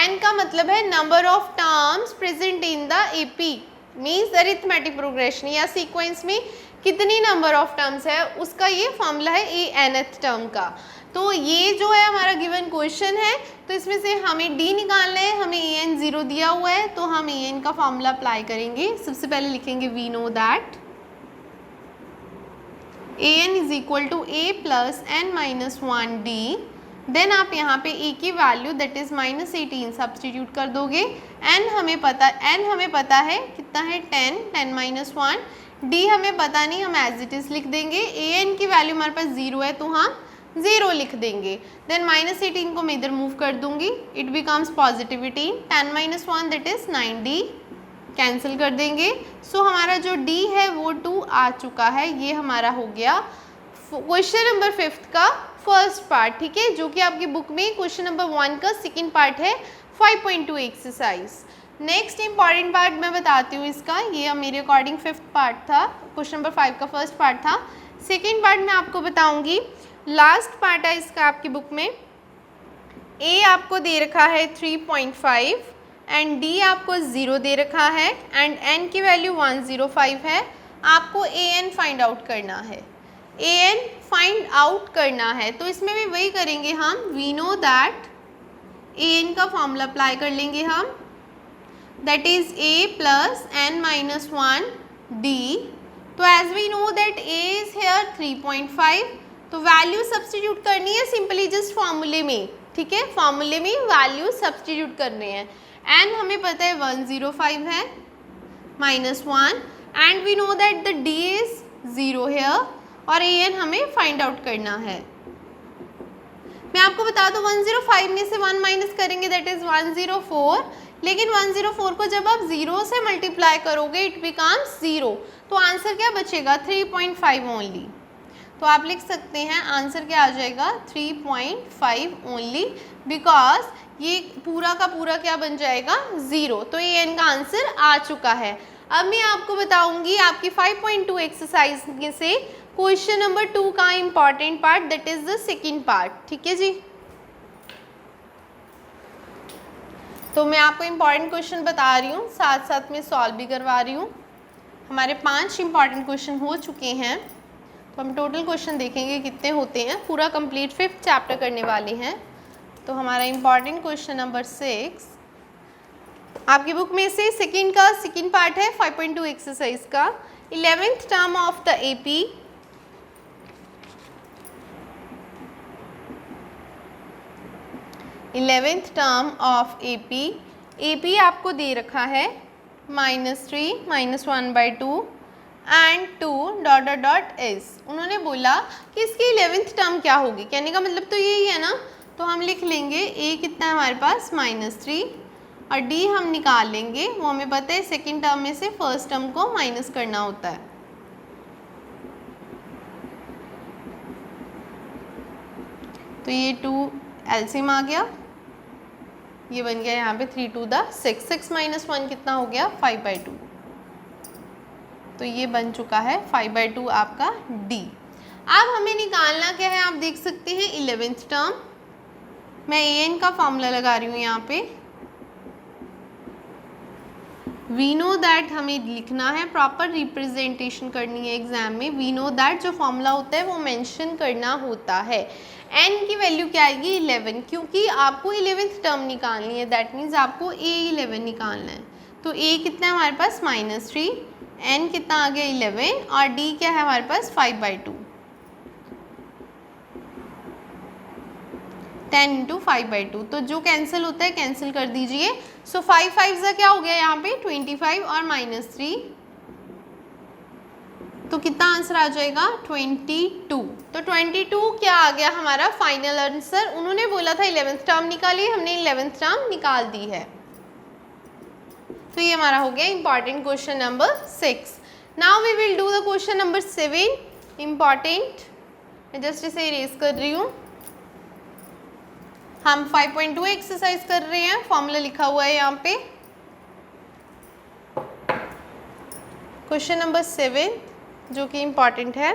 n का मतलब है number of terms present in the AP, means arithmetic progression या सीक्वेंस में कितनी नंबर ऑफ टर्म्स है उसका ये फॉर्मूला है a nth टर्म का। तो ये जो है हमारा गिवन क्वेश्चन है, तो इसमें से हमें d निकालना है, हमें an 0 दिया हुआ है, तो हम an का फॉर्मूला अप्लाई करेंगे। सबसे पहले लिखेंगे we know that an = a + n - 1d। देन आप यहाँ पे a की वैल्यू दैट इज़ -18 सब्सटीट्यूट कर दोगे। n हमें पता है कितना है 10 - 1, d हमें पता नहीं, हम एज इट इज़ लिख देंगे। an की वैल्यू हमारे पास 0 है तो हम 0 लिख देंगे। देन -18 को मैं इधर मूव कर दूंगी, it becomes +18, 10 - 1 that is 9d cancel कर देंगे। सो हमारा जो D है वो 2 आ चुका है। ये हमारा हो गया क्वेश्चन नंबर 5 का फर्स्ट पार्ट, ठीक है, जो कि आपकी बुक में क्वेश्चन नंबर 1 का सेकंड पार्ट है 5.2 एक्सरसाइज। नेक्स्ट इंपॉर्टेंट पार्ट मैं बताती हूँ इसका। ये मेरे अकॉर्डिंग 5th पार्ट था, क्वेश्चन नंबर 5 का फर्स्ट पार्ट था। सेकंड पार्ट मैं आपको बताऊंगी, लास्ट पार्ट है इसका आपकी बुक में। A आपको दे रखा है 3.5 एंड D आपको 0 दे रखा है एंड N की वैल्यू 105 है। आपको AN फाइंड आउट करना है, AN फाइंड आउट करना है। तो इसमें भी वही करेंगे हम, वी नो दैट AN का फॉर्मूला अप्लाई कर लेंगे हम, that is A plus N minus 1 D। तो as we know that A is here 3.5, तो वैल्यू सब्सटीट्यूट करनी है सिंपली जस्ट फॉर्मूले में, ठीक है, फॉर्मूले में वैल्यू सब्सटीट्यूट करने हैं। N हमें पता है 105 है minus 1 and we know that the D is 0 here और AN हमें फाइंड आउट करना है। मैं आपको बता दूं 105 में से 1 माइनस करेंगे दैट इज 104, लेकिन 104 को जब आप 0 से मल्टीप्लाई करोगे इट बिकम्स 0, तो आंसर क्या बचेगा 3.5 ओनली। तो आप लिख सकते हैं आंसर क्या आ जाएगा 3.5 ओनली, बिकॉज ये पूरा का पूरा क्या बन जाएगा 0। तो AN का आंसर आ चुका है। अब मैं आपको बताऊंगी आपकी 5.2 एक्सरसाइज से क्वेश्चन नंबर 2 का important part, that is the second part, ठीक है जी। तो मैं आपको इंपॉर्टेंट क्वेश्चन बता रही हूँ, साथ साथ में सॉल्व भी करवा रही हूँ। हमारे 5 इंपॉर्टेंट क्वेश्चन हो चुके हैं, तो हम टोटल क्वेश्चन देखेंगे कितने होते हैं। पूरा कंप्लीट 5th चैप्टर करने वाले हैं। तो हमारा इंपॉर्टेंट क्वेश्चन नंबर 6 आपकी बुक में से सेकंड पार्ट है 5.2 एक्सरसाइज का। 11th term of the AP, term of AP आपको दे रखा है -3 -1/2 and 2 dot dot dot S. उन्होंने बोला कि इसकी 11th टर्म क्या होगी, कहने का मतलब तो यही है ना। तो हम लिख लेंगे A कितना है हमारे पास -3 और D हम निकाल लेंगे, वो हमें पता है सेकंड टर्म में से फर्स्ट टर्म को माइनस करना होता है। तो ये 2 एलसीएम आ गया, ये बन गया यहाँ पे 3 to the 6, 6 - 1 कितना हो गया 5/2। तो ये बन चुका है 5/2 आपका D। अब हमें निकालना क्या है, आप देख सकते हैं 11th टर्म। मैं AN का फॉर्मूला लगा रही हूँ यहाँ पे। वी नो दैट हमें लिखना है, प्रॉपर रिप्रेजेंटेशन करनी है एग्जाम में। वी नो दैट जो फॉर्मूला होता है वो मेंशन करना होता है। N की वैल्यू क्या आएगी 11, क्योंकि आपको 11th टर्म निकालनी है, दैट मीन्स आपको A11 निकालना है। तो A कितना है हमारे पास -3, N कितना आ गया 11 और D क्या है हमारे पास 5/2, 10 × 5/2। तो जो कैंसिल होता है कैंसिल कर दीजिए। सो 5 5 क्या हो गया यहाँ पे 25 और -3, तो कितना आंसर आ जाएगा 22। तो 22 क्या आ गया हमारा फाइनल आंसर। उन्होंने बोला था 11th टर्म निकालिए, हमने 11th टर्म निकाल दी है। तो ये हमारा हो गया important question number 6। Now we will do the question number 7 important. मैं जस्ट इसे इरेज कर रही हूँ। हम 5.2 एक्सरसाइज कर रहे हैं, फॉर्मूला लिखा हुआ है यहाँ पे। क्वेश्चन नंबर 7 जो कि इम्पॉर्टेंट है।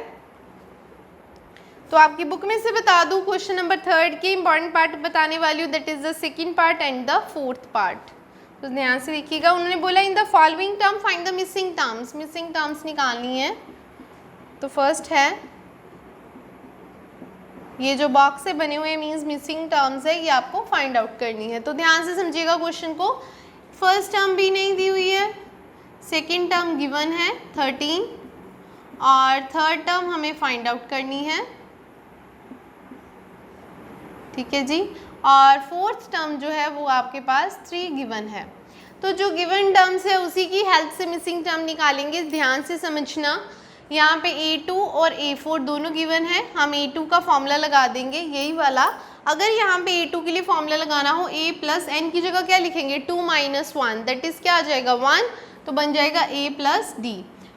तो आपकी बुक में से बता दूं क्वेश्चन नंबर 3 के इम्पॉर्टेंट पार्ट बताने वाली हूँ, that is the second part and the 4th part. तो ध्यान से देखिएगा। उन्होंने बोला in the following term find the missing terms. Missing terms निकालनी है। तो फर्स्ट है ये जो बॉक्स से बने हुए मीन्स मिसिंग टर्म्स है, ये आपको फाइंड आउट करनी है। तो ध्यान से समझिएगा क्वेश्चन को। फर्स्ट टर्म भी नहीं दी हुई है, सेकंड टर्म गिवन है 13 और थर्ड टर्म हमें फाइंड आउट करनी है, ठीक है जी। और फोर्थ टर्म जो है वो आपके पास 3 गिवन है। तो जो गिवन टर्म्स है उसी की हेल्प से मिसिंग टर्म निकालेंगे। ध्यान से समझना, यहाँ पे A2 और A4 दोनों गिवन है। हम A2 का फॉर्मूला लगा देंगे, यही वाला। अगर यहाँ पे A2 के लिए फॉर्मूला लगाना हो A + n की जगह क्या लिखेंगे 2 - 1, दैट इज क्या आ जाएगा 1। तो बन जाएगा a प्लस डी।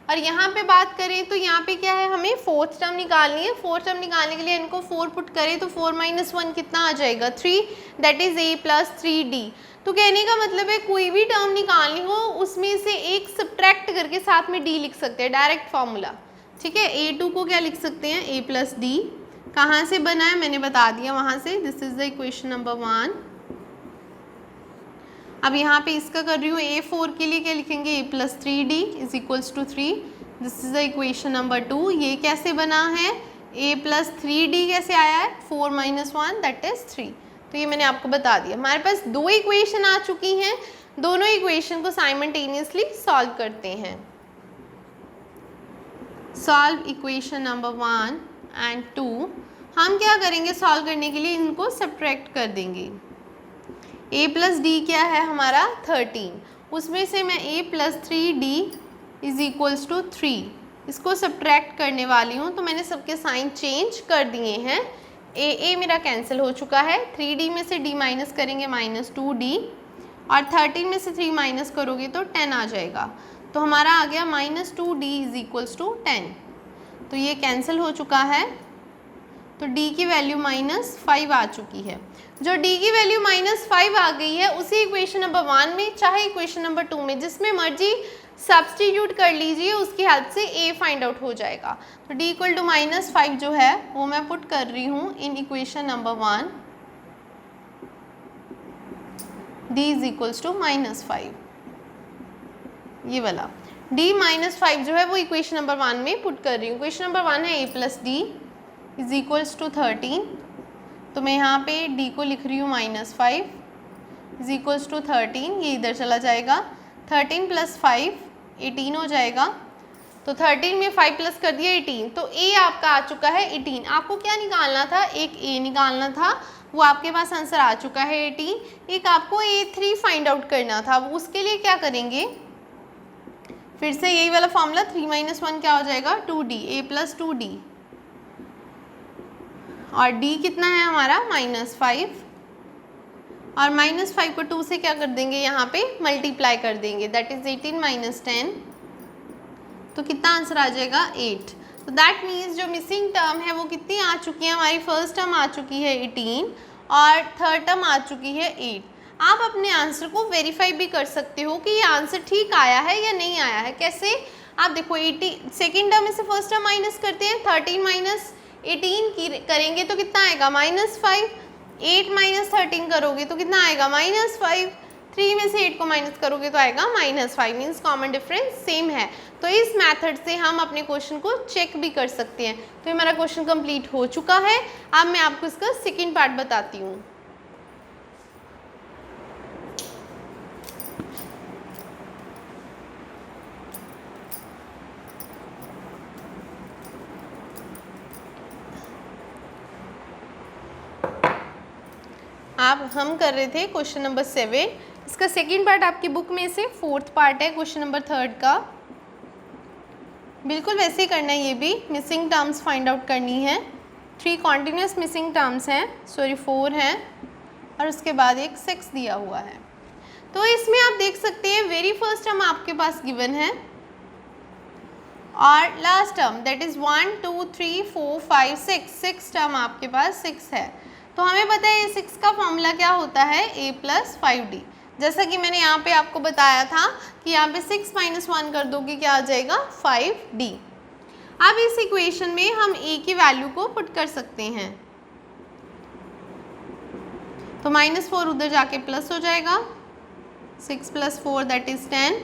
और यहाँ पे बात करें तो यहाँ पे क्या है, हमें फोर्थ टर्म निकालनी है। फोर्थ टर्म निकालने के लिए इनको 4 पुट करें तो 4 माइनस 1 कितना आ जाएगा 3, that is a plus 3d। तो कहने का मतलब है कोई भी टर्म निकालनी हो उसमें से एक सब्ट्रैक्ट करके साथ में d लिख सकते हैं, डायरेक्ट फॉर्मूला। ठीक है, a2 को क्या लिख सकते हैं a प्लस डी। कहाँ से बना है मैंने बता दिया, वहाँ से। This is the equation number 1। अब यहाँ पे इसका कर रही हूँ a4 के लिए क्या लिखेंगे a plus 3d is equals to 3। This is the equation number 2। ये कैसे बना है, a प्लस 3d कैसे आया है, 4 माइनस 1 दैट इज 3। तो ये मैंने आपको बता दिया। हमारे पास 2 इक्वेशन आ चुकी हैं, दोनों इक्वेशन को साइमल्टेनियसली सॉल्व करते हैं। Solve equation number 1 and 2। हम क्या करेंगे सॉल्व करने के लिए, इनको सब्ट्रैक्ट कर देंगे। a प्लस डी क्या है हमारा 13, उसमें से मैं a plus 3d is equals to 3 इसको सब्ट्रैक्ट करने वाली हूँ। तो मैंने सबके साइन चेंज कर दिए हैं। a मेरा कैंसिल हो चुका है, 3d में से d माइनस करेंगे माइनस 2d, और 13 में से 3 माइनस करोगे तो 10 आ जाएगा। तो हमारा आ गया minus 2d is equals to 10। तो ये कैंसिल हो चुका है, तो d की वैल्यू -5 आ चुकी है। जो d की वैल्यू -5 आ गई है उसी इक्वेशन नंबर 1 में चाहे इक्वेशन नंबर 2 में जिसमें मर्जी सब्स्टिट्यूट कर लीजिए, उसकी हेल्प से a फाइंड आउट हो जाएगा। तो d इक्वल टू -5 जो है वो मैं पुट कर रही हूँ in equation number 1। d is equals to -5, ये वाला d -5 जो है वो इक्वेशन नंबर 1 में पुट कर रही हूँ। इक्वेशन नंबर 1 है a plus D is equals to 13। तो मैं यहाँ पे d को लिख रही हूँ -5 इज इक्वल्स टू 13, ये इधर चला जाएगा। 13 प्लस 5 18 हो जाएगा। तो 13 में 5 प्लस कर दिया 18, तो a आपका आ चुका है 18। आपको क्या निकालना था, एक a निकालना था, वो आपके पास आंसर आ चुका है 18। एक आपको a3 फाइंड आउट करना था, वो उसके लिए क्या करेंगे, फिर से यही वाला फॉर्मूला 3 माइनस 1 क्या हो जाएगा 2d, a प्लस 2d, और d कितना है हमारा -5, और -5 को 2 से क्या कर देंगे यहाँ पे मल्टीप्लाई कर देंगे, दैट इज 18 माइनस 10। तो कितना आंसर आ जाएगा 8। तो दैट मीन्स जो मिसिंग टर्म है वो कितनी आ चुकी है, हमारी फर्स्ट टर्म आ चुकी है 18 और थर्ड टर्म आ चुकी है 8। आप अपने आंसर को वेरीफाई भी कर सकते हो कि ये आंसर ठीक आया है या नहीं आया है। कैसे, आप देखो 80 सेकेंड टर्म में से फर्स्ट टर्म माइनस करते हैं, 13 माइनस 18 की करेंगे तो कितना आएगा -5, 8 माइनस 13 करोगे तो कितना आएगा -5, 3 में से 8 को माइनस करोगे तो आएगा -5, मीन्स कॉमन डिफरेंस सेम है। तो इस मेथड से हम अपने क्वेश्चन को चेक भी कर सकते हैं। तो ये हमारा क्वेश्चन कंप्लीट हो चुका है। अब मैं आपको इसका सेकेंड पार्ट बताती हूँ। आप हम कर रहे थे क्वेश्चन नंबर 7, इसका सेकेंड पार्ट आपकी बुक में से 4th पार्ट है क्वेश्चन नंबर 3 का। बिल्कुल वैसे ही करना है, ये भी मिसिंग टर्म्स फाइंड आउट करनी है। 3 कॉन्टिन्यूस मिसिंग टर्म्स हैं, सॉरी 4 हैं, और उसके बाद एक 6 दिया हुआ है। तो इसमें आप देख सकते हैं वेरी फर्स्ट टर्म आपके पास गिवन है और last term that is 1 2 3 4 5 6 term आपके पास 6 है। तो हमें पता है 6 का फॉर्मूला क्या होता है, a प्लस 5d। जैसा कि मैंने यहाँ पे आपको बताया था कि यहाँ पे 6 माइनस 1 कर दोगे क्या आ जाएगा 5d। अब इस इक्वेशन में हम a की वैल्यू को पुट कर सकते हैं। तो -4 उधर जाके प्लस हो जाएगा, 6 प्लस 4 दैट इज 10।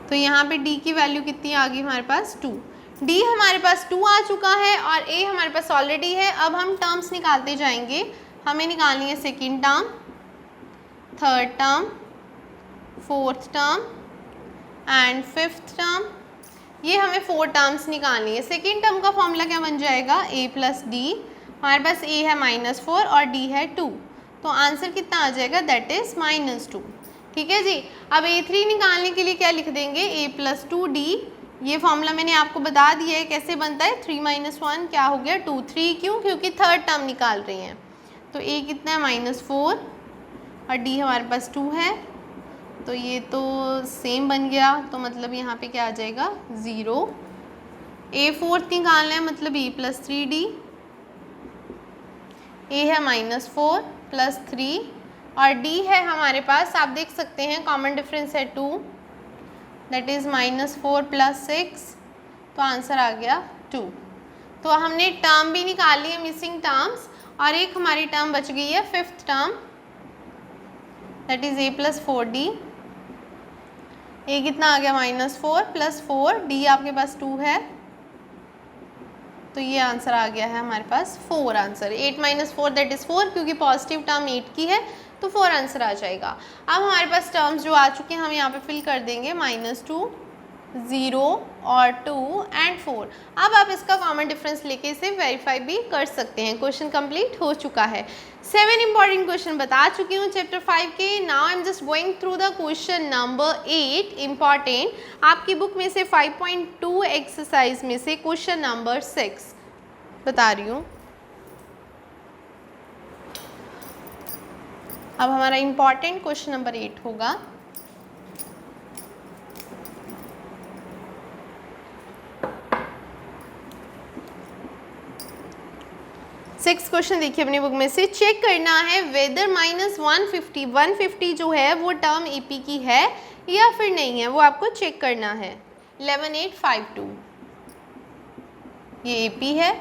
तो यहाँ पे d की वैल्यू कितनी आ गई हमारे पास 2। d हमारे पास 2 आ चुका है और a हमारे पास ऑलरेडी है। अब हम टर्म्स निकालते जाएंगे। हमें निकालनी है second term, third term, fourth term and fifth term. ये हमें 4 टर्म्स निकालनी है। सेकेंड टर्म का फॉर्मूला क्या बन जाएगा, a प्लस डी। हमारे पास a है -4 और d है 2, तो आंसर कितना आ जाएगा, दैट इज़ -2। ठीक है जी। अब a3 निकालने के लिए क्या लिख देंगे, a प्लस 2d। ये फॉर्मूला मैंने आपको बता दिया है कैसे बनता है। 3 माइनस 1 क्या हो गया 2, 3 क्यों, क्योंकि थर्ड टर्म निकाल रही हैं। तो a कितना है -4 और d हमारे पास 2 है। तो ये तो सेम बन गया, तो मतलब यहाँ पे क्या आ जाएगा 0। A4 निकालना है, मतलब A + 3D, A है -4 + 3 और D है हमारे पास, आप देख सकते हैं कॉमन डिफरेंस है 2, दैट इज़ -4 + 6, तो आंसर आ गया 2। तो हमने टर्म भी निकाल ली है, मिसिंग टर्म्स, और एक हमारी टर्म बच गई है 5th term, that is A + 4D। A कितना आ गया -4 + 4, D आपके पास 2 है, तो ये आंसर आ गया है हमारे पास 4 आंसर। 8 - 4 दैट इज़ 4, क्योंकि पॉजिटिव टर्म 8 की है तो 4 आंसर आ जाएगा। अब हमारे पास टर्म्स जो आ चुके हैं हम यहाँ पे फिल कर देंगे, -2, 0 और 2 एंड 4। अब आप इसका कॉमन डिफरेंस लेके इसे वेरीफाई भी कर सकते हैं। क्वेश्चन कंप्लीट हो चुका है। 7 इंपॉर्टेंट क्वेश्चन बता चुकी हूँ चैप्टर 5 के। Now I am just going through the question number 8 important. आपकी बुक में से 5.2 एक्सरसाइज में से क्वेश्चन नंबर 6 बता रही हूँ। अब हमारा इंपॉर्टेंट क्वेश्चन नंबर 8 होगा। सिक्स क्वेश्चन देखिए अपनी बुक में से। चेक करना है वेदर -150 जो है वो टर्म एपी की है या फिर नहीं है, वो आपको चेक करना है। 11852 ये एपी है,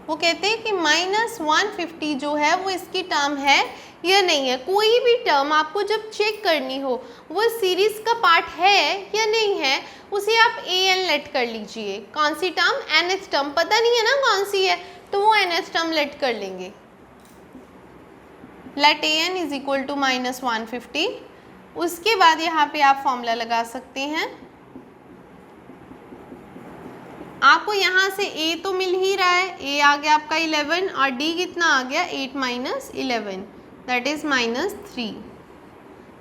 वो कहते हैं कि -150 जो है वो इसकी टर्म है या नहीं है। कोई भी टर्म आपको जब चेक करनी हो वो सीरीज का पार्ट है या नहीं है, उसे आप an लेट कर लीजिए। कौन सी टर्म? nth term. पता नहीं है ना कौन सी है, तो वो nth टर्म लेट कर लेंगे। Let an is equal to -150। उसके बाद यहाँ पे आप फॉर्मूला लगा सकते हैं। आपको यहाँ से a तो मिल ही रहा है, a आ गया आपका 11 और d कितना आ गया 8 - 11 दैट इज़ -3।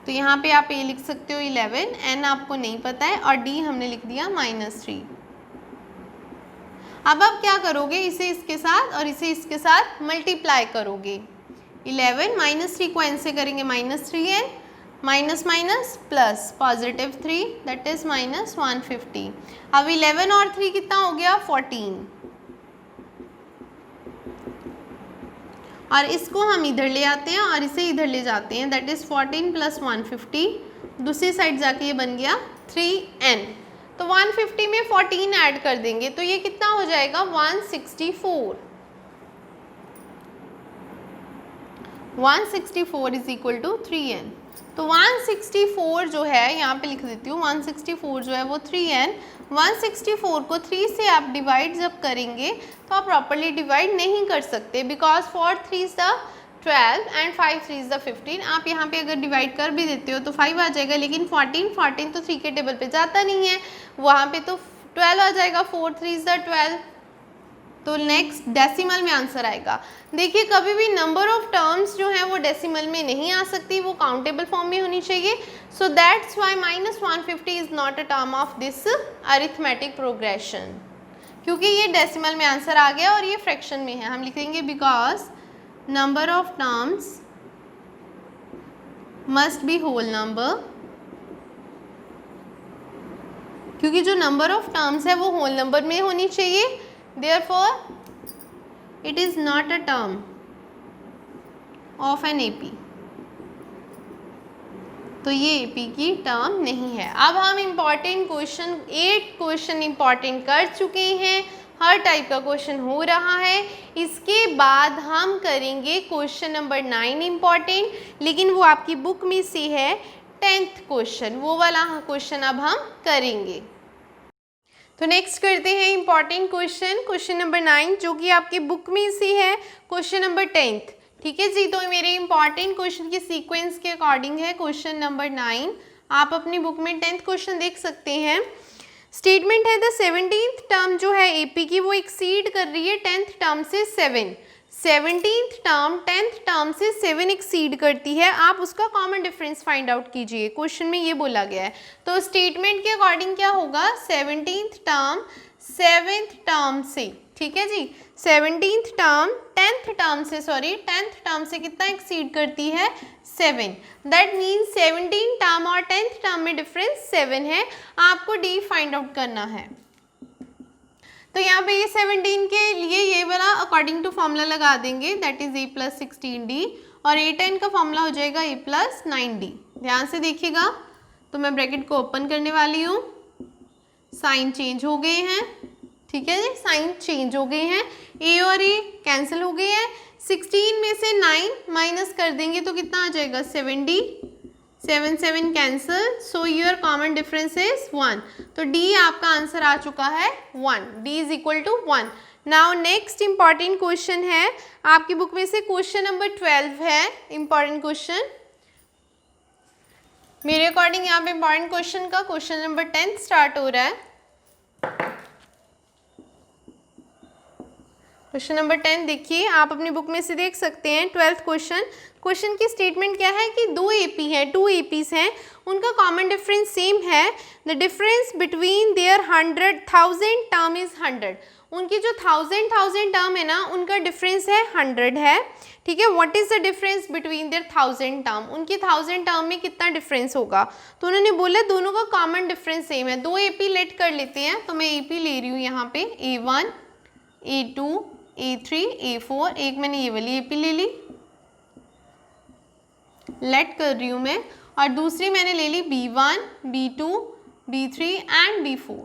तो यहाँ पे आप a लिख सकते हो 11, n आपको नहीं पता है और d हमने लिख दिया -3। अब आप क्या करोगे, इसे इसके साथ और इसे इसके साथ मल्टीप्लाई करोगे। 11 -3 को n से करेंगे -3n, minus minus plus +3 that is -150। अब 11 और 3 कितना हो गया 14, और इसको हम इधर ले आते हैं और इसे इधर ले जाते हैं, दैट इज 14 + 150। दूसरी साइड जाके ये बन गया 3n। तो 150 में 14 ऐड कर देंगे तो ये कितना हो जाएगा 164। 164 इज इक्वल टू 3n। तो 164 जो है यहाँ पे लिख देती हूँ, 164 जो है वो 3n। 164 को 3 से आप डिवाइड जब करेंगे तो आप प्रॉपरली डिवाइड नहीं कर सकते, because 4 3 is the 12 and 5 3 is the 15। आप यहाँ पे अगर डिवाइड कर भी देते हो तो 5 आ जाएगा, लेकिन 14 तो 3 के टेबल पे जाता नहीं है, वहाँ पे तो 12 आ जाएगा, 4 3 इज द 12। तो नेक्स्ट डेसिमल में आंसर आएगा। देखिए कभी भी नंबर ऑफ टर्म्स जो है वो डेसिमल में नहीं आ सकती, वो काउंटेबल फॉर्म में होनी चाहिए। So that's why -150 is not a term of this arithmetic progression, क्योंकि ये डेसिमल में आंसर आ गया और ये फ्रैक्शन में है। हम लिखेंगे because number of terms must be whole number, क्योंकि जो नंबर ऑफ टर्म्स है वो होल नंबर में होनी चाहिए, therefore it is not a term of an AP। तो ये AP की टर्म नहीं है। अब हम इम्पॉर्टेंट क्वेश्चन 8 क्वेश्चन इम्पॉर्टेंट कर चुके हैं, हर टाइप का क्वेश्चन हो रहा है। इसके बाद हम करेंगे क्वेश्चन नंबर 9 इम्पॉर्टेंट, लेकिन वो आपकी बुक में से है 10th क्वेश्चन, वो वाला क्वेश्चन अब हम करेंगे। तो नेक्स्ट करते हैं इम्पॉर्टेंट क्वेश्चन नंबर 9, जो कि आपकी बुक में से है क्वेश्चन नंबर 10th। ठीक है जी, तो मेरे इम्पॉर्टेंट क्वेश्चन के सीक्वेंस के अकॉर्डिंग है क्वेश्चन नंबर 9। आप अपनी बुक में 10th क्वेश्चन देख सकते हैं। स्टेटमेंट है द 17th टर्म जो है एपी की वो एक्सीड कर रही है 10th टर्म से 7। 17th टर्म 10th टर्म से 7 एक्सीड करती है, आप उसका कॉमन डिफरेंस फाइंड आउट कीजिए। क्वेश्चन में ये बोला गया है, तो स्टेटमेंट के अकॉर्डिंग क्या होगा 17th टर्म 7th टर्म से, ठीक है जी। 17th टर्म 10th टर्म से, सॉरी 10th टर्म से कितना एक्सीड करती है, 7। दैट मीन्स 17 टर्म और 10th टर्म में डिफरेंस 7 है। आपको डी फाइंड आउट करना है। तो यहाँ पे ये 17 के लिए ये वाला अकॉर्डिंग टू फॉर्मूला लगा देंगे, that is a plus 16d, और a10 का फॉर्मूला हो जाएगा a प्लस 9d। ध्यान से देखिएगा, तो मैं ब्रैकेट को ओपन करने वाली हूँ। साइन चेंज हो गए हैं, ठीक है जी, साइन चेंज हो गए हैं, a और a कैंसिल हो गए हैं। 16 में से 9 माइनस कर देंगे तो कितना आ जाएगा, 7d, 7 7 cancel, so your common difference is 1। तो d आपका आंसर आ चुका है 1, d is equal to 1। Now next important question है आपकी बुक में से, क्वेश्चन नंबर 12 है इंपॉर्टेंट क्वेश्चन। मेरे अकॉर्डिंग यहाँ पे इंपॉर्टेंट क्वेश्चन का क्वेश्चन नंबर 10 स्टार्ट हो रहा है। क्वेश्चन नंबर 10 देखिए, आप अपनी बुक में से देख सकते हैं 12th क्वेश्चन। क्वेश्चन की स्टेटमेंट क्या है कि दो एपी हैं, 2 एपीज हैं, उनका कॉमन डिफरेंस सेम है। The difference between their 100,000 term is 100। उनकी जो 1000 टर्म है ना, उनका डिफरेंस है 100 है, ठीक है। What is the difference between their 1000 term, उनकी 1000 टर्म में कितना डिफरेंस होगा। तो उन्होंने बोला दोनों का कॉमन डिफरेंस सेम है। दो एपी लेट कर लेते हैं, तो मैं एपी ले रही हूँ यहाँ पे, A1 A2 A3 A4, एक मैंने ये वाली एपी ले ली, लेट कर रही हूँ मैं, और दूसरी मैंने ले ली B1 B2 B3 and B4।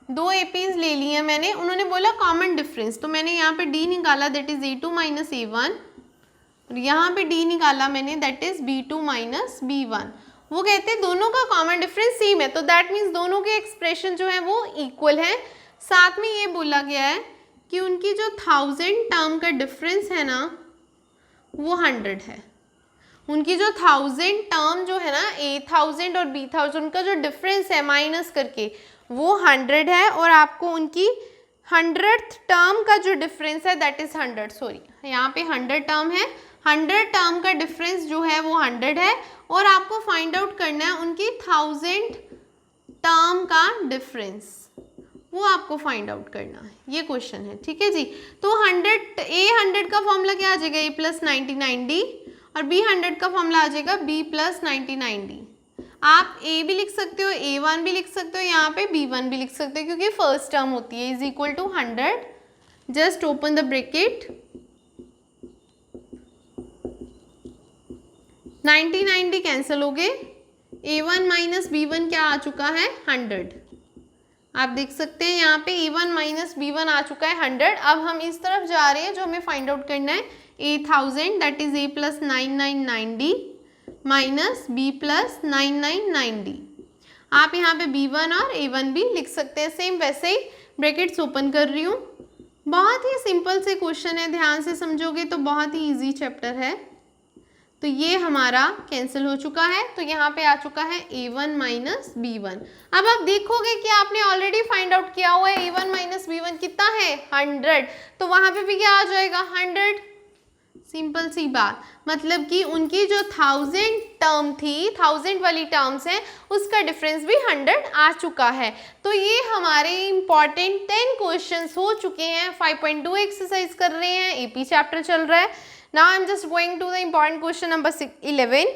दो एपीज ले ली हैं मैंने। उन्होंने बोला कॉमन डिफरेंस, तो मैंने यहाँ पे D निकाला, that is A2 minus A1, और यहाँ पे D निकाला मैंने, that is B2 minus B1। वो कहते हैं दोनों का कॉमन डिफरेंस सेम है, तो दैट मीन्स दोनों के एक्सप्रेशन जो है वो इक्वल है। साथ में ये बोला गया है कि उनकी जो 1000 टर्म का डिफरेंस है ना, वो 100 है। उनकी जो 1000 टर्म जो है ना, A1000 और B1000, उनका जो डिफरेंस है माइनस करके, वो 100 है। और आपको उनकी 100th टर्म का जो डिफरेंस है, दैट इज 100, सॉरी यहाँ पे 100 टर्म है, 100 टर्म का डिफरेंस जो है वो 100 है। और आपको फाइंड आउट करना है उनकी 1000 टर्म का डिफरेंस, वो आपको फाइंड आउट करना है, ये क्वेश्चन है, ठीक है जी। तो 100 का फॉर्मूला क्या आ जाएगा, a प्लस 99d, और B100 का फॉर्मूला आ जाएगा b प्लस 99d। आप a भी लिख सकते हो, A1 भी लिख सकते हो, यहाँ पे B1 भी लिख सकते हो, क्योंकि फर्स्ट टर्म होती है, is equal to 100। Just open the bracket, 99d cancel हो गए, A1 माइनस B1 क्या आ चुका है, 100। आप देख सकते हैं यहाँ पे A1 माइनस B1 आ चुका है 100। अब हम इस तरफ जा रहे हैं, जो हमें फाइंड आउट करना है A1000, that is A plus 999d minus B plus 999d। आप यहाँ पे B1 और A1 भी लिख सकते हैं, सेम वैसे ही ब्रैकेट्स ओपन कर रही हूँ। बहुत ही सिंपल से क्वेश्चन है, ध्यान से समझोगे तो बहुत ही इजी चैप्टर है। तो ये हमारा कैंसिल हो चुका है, तो यहाँ पे आ चुका है A1 माइनस B1। अब आप देखोगे कि आपने ऑलरेडी फाइंड आउट किया हुआ है A1 माइनस B1 कितना है, 100, तो वहाँ पे भी क्या आ जाएगा, 100। सिंपल सी बात, मतलब कि उनकी जो 1000 टर्म थी, 1000 वाली टर्म्स हैं, उसका डिफरेंस भी 100 आ चुका है। तो ये हमारे इंपॉर्टेंट 10 क्वेश्चंस हो चुके हैं। 5.2 एक्सरसाइज कर रहे हैं, एपी चैप्टर चल रहा है। Now I am just going to the important question number 11,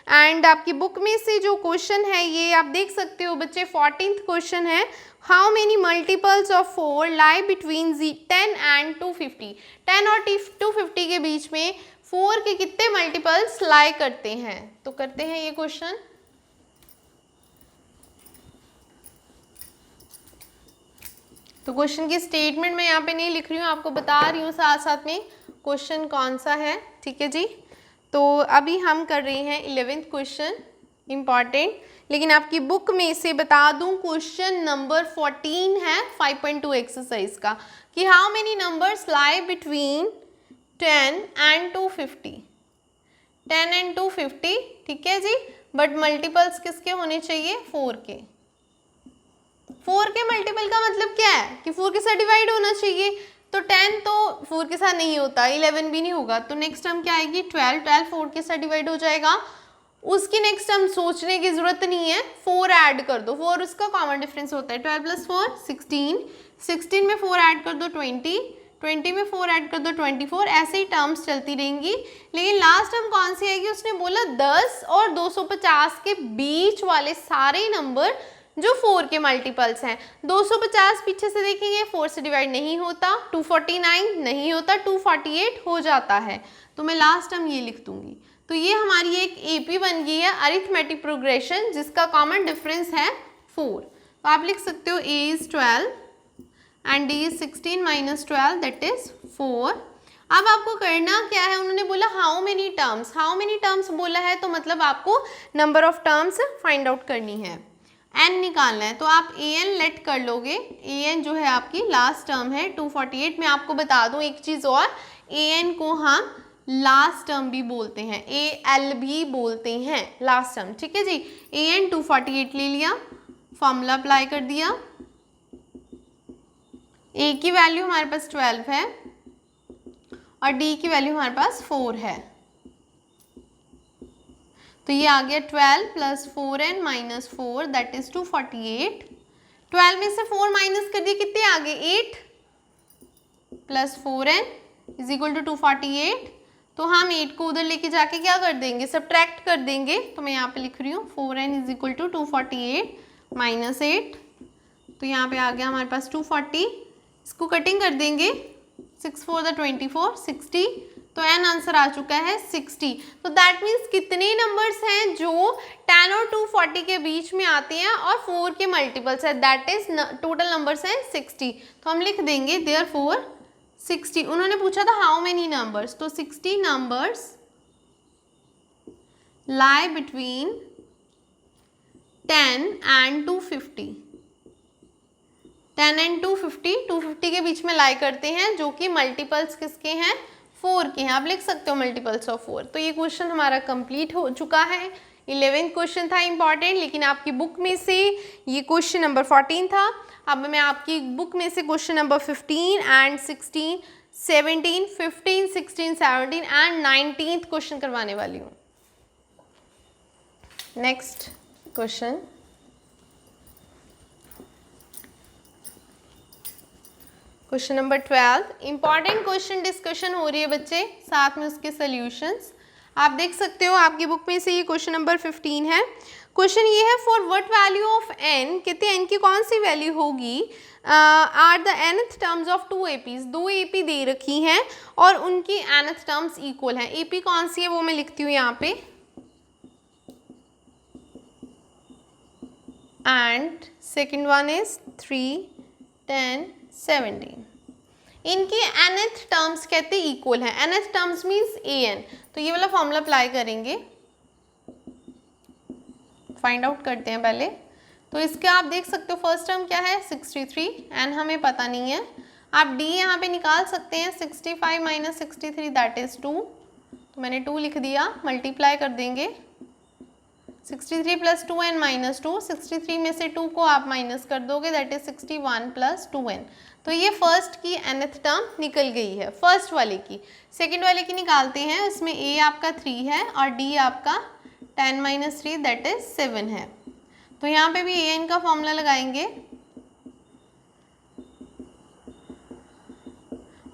and आपकी बुक में से जो क्वेश्चन है ये आप देख सकते हो बच्चे, 14th क्वेश्चन है, how many multiples of 4 lie between 10 and 250। 10 और 250 के बीच में 4 के कितने मल्टीपल्स लाई करते हैं। तो करते हैं ये क्वेश्चन। तो क्वेश्चन की स्टेटमेंट मैं यहाँ पे नहीं लिख रही हूँ, आपको बता रही हूँ साथ साथ में क्वेश्चन कौन सा है, ठीक है जी। तो अभी हम कर रहे हैं 11th क्वेश्चन इम्पॉर्टेंट, लेकिन आपकी बुक में से बता दूं क्वेश्चन नंबर 14 है 5.2 एक्सरसाइज का, कि how many numbers lie between 10 and 250। 10 and 250, ठीक है जी, बट मल्टीपल्स किसके होने चाहिए, 4 के। 4 के मल्टीपल का मतलब क्या है कि 4 के साथ डिवाइड होना चाहिए। तो 10 तो 4 के साथ नहीं होता, 11 भी नहीं होगा, तो नेक्स्ट टर्म क्या आएगी, 12 4 के साथ डिवाइड हो जाएगा। उसकी नेक्स्ट टर्म सोचने की जरूरत नहीं है, 4 ऐड कर दो, 4 उसका कॉमन डिफरेंस होता है, 12 प्लस 4 16, 16 में 4 ऐड कर दो 20, 20 में 4 ऐड कर दो 24, ऐसे ही टर्म्स चलती रहेंगी। लेकिन लास्ट टर्म कौन सी आएगी, उसने बोला 10 और 250 के बीच वाले सारे नंबर जो 4 के मल्टीपल्स हैं। 250 पीछे से देखेंगे 4 से डिवाइड नहीं होता, 249 नहीं होता, 248 हो जाता है, तो मैं लास्ट टर्म ये लिख दूंगी। तो ये हमारी एक एपी बन गई है, अरिथमेटिक प्रोग्रेशन, जिसका कॉमन डिफरेंस है 4। तो आप लिख सकते हो a is 12 and d is 16 minus 12 that is 4। अब आपको करना क्या है, उन्होंने बोला how many terms, how many terms बोला है तो मतलब आपको number of terms find out करनी है, n निकालना है। तो आप an लेट कर लोगे, an जो है आपकी लास्ट टर्म है 248। मैं आपको बता दूं एक चीज़ और, an को हम लास्ट टर्म भी बोलते हैं, al भी बोलते हैं लास्ट टर्म, ठीक है जी। an 248 ले लिया, फॉर्मूला अप्लाई कर दिया, a की वैल्यू हमारे पास 12 है और d की वैल्यू हमारे पास 4 है, तो ये आ गया 12 plus 4n minus 4 that is 248। 12 में से 4 माइनस कर दिए, कितने आ गए 8 plus 4n is equal to 248। तो हम 8 को उधर लेके जाके क्या कर देंगे, सब्ट्रैक्ट कर देंगे। तो मैं यहाँ पे लिख रही हूँ 4n is equal to 248 minus 8, तो यहाँ पे आ गया हमारे पास 240। इसको कटिंग कर देंगे, 6 4 द 24 60, तो n आंसर आ चुका है 60। तो दैट मीन्स कितने नंबर्स हैं जो 10 और 240 के बीच में आते हैं और 4 के मल्टीपल्स है, दैट इज टोटल नंबर्स हैं 60। तो हम लिख देंगे देयरफॉर 60। उन्होंने पूछा था हाउ मेनी नंबर्स, तो 60 numbers lie between 10 and 250, 10 and 250, 250 के बीच में लाई करते हैं, जो कि मल्टीपल्स किसके हैं, 4 के हैं। आप लिख सकते हो मल्टीपल्स ऑफ 4। तो ये क्वेश्चन हमारा कंप्लीट हो चुका है। 11th क्वेश्चन था इंपॉर्टेंट, लेकिन आपकी बुक में से ये क्वेश्चन नंबर 14 था। अब मैं आपकी बुक में से question number 15 and 16, 17, 15, 16, 17 and 19th question करवाने वाली हूँ। Next question, question number 12। Important question discussion हो रही है बच्चे, साथ में उसके सॉल्यूशंस आप देख सकते हो। आपकी बुक में से ये क्वेश्चन नंबर 15 है। क्वेश्चन ये है for what value of n, कहते हैं n की कौन सी वैल्यू होगी are the nth terms of 2 APs, 2 AP दे रखी हैं और उनकी nth टर्म्स इक्वल हैं। AP कौन सी है वो मैं लिखती हूँ यहाँ पे, एंड सेकेंड वन इज 3, 10, 17। इनकी nth टर्म्स कहते हैं इक्वल है, nth टर्म्स मीन्स an। तो ये वाला फॉर्मूला अप्लाई करेंगे, फाइंड आउट करते हैं पहले। तो इसका आप देख सकते हो फर्स्ट टर्म क्या है 63, n हमें पता नहीं है। आप d यहाँ पे निकाल सकते हैं, 65 माइनस 63 दैट इज 2, तो मैंने 2 लिख दिया। मल्टीप्लाई कर देंगे 63 प्लस 2n माइनस 2, 63 में से 2 को आप माइनस कर दोगे दैट इज 61 प्लस 2n। तो ये फर्स्ट की nth टर्म निकल गई है, फर्स्ट वाले की। सेकंड वाले की निकालते हैं, इसमें a आपका 3 है और d आपका 10 माइनस 3 दैट इज 7 है। तो यहाँ पे भी an का फॉर्मूला लगाएंगे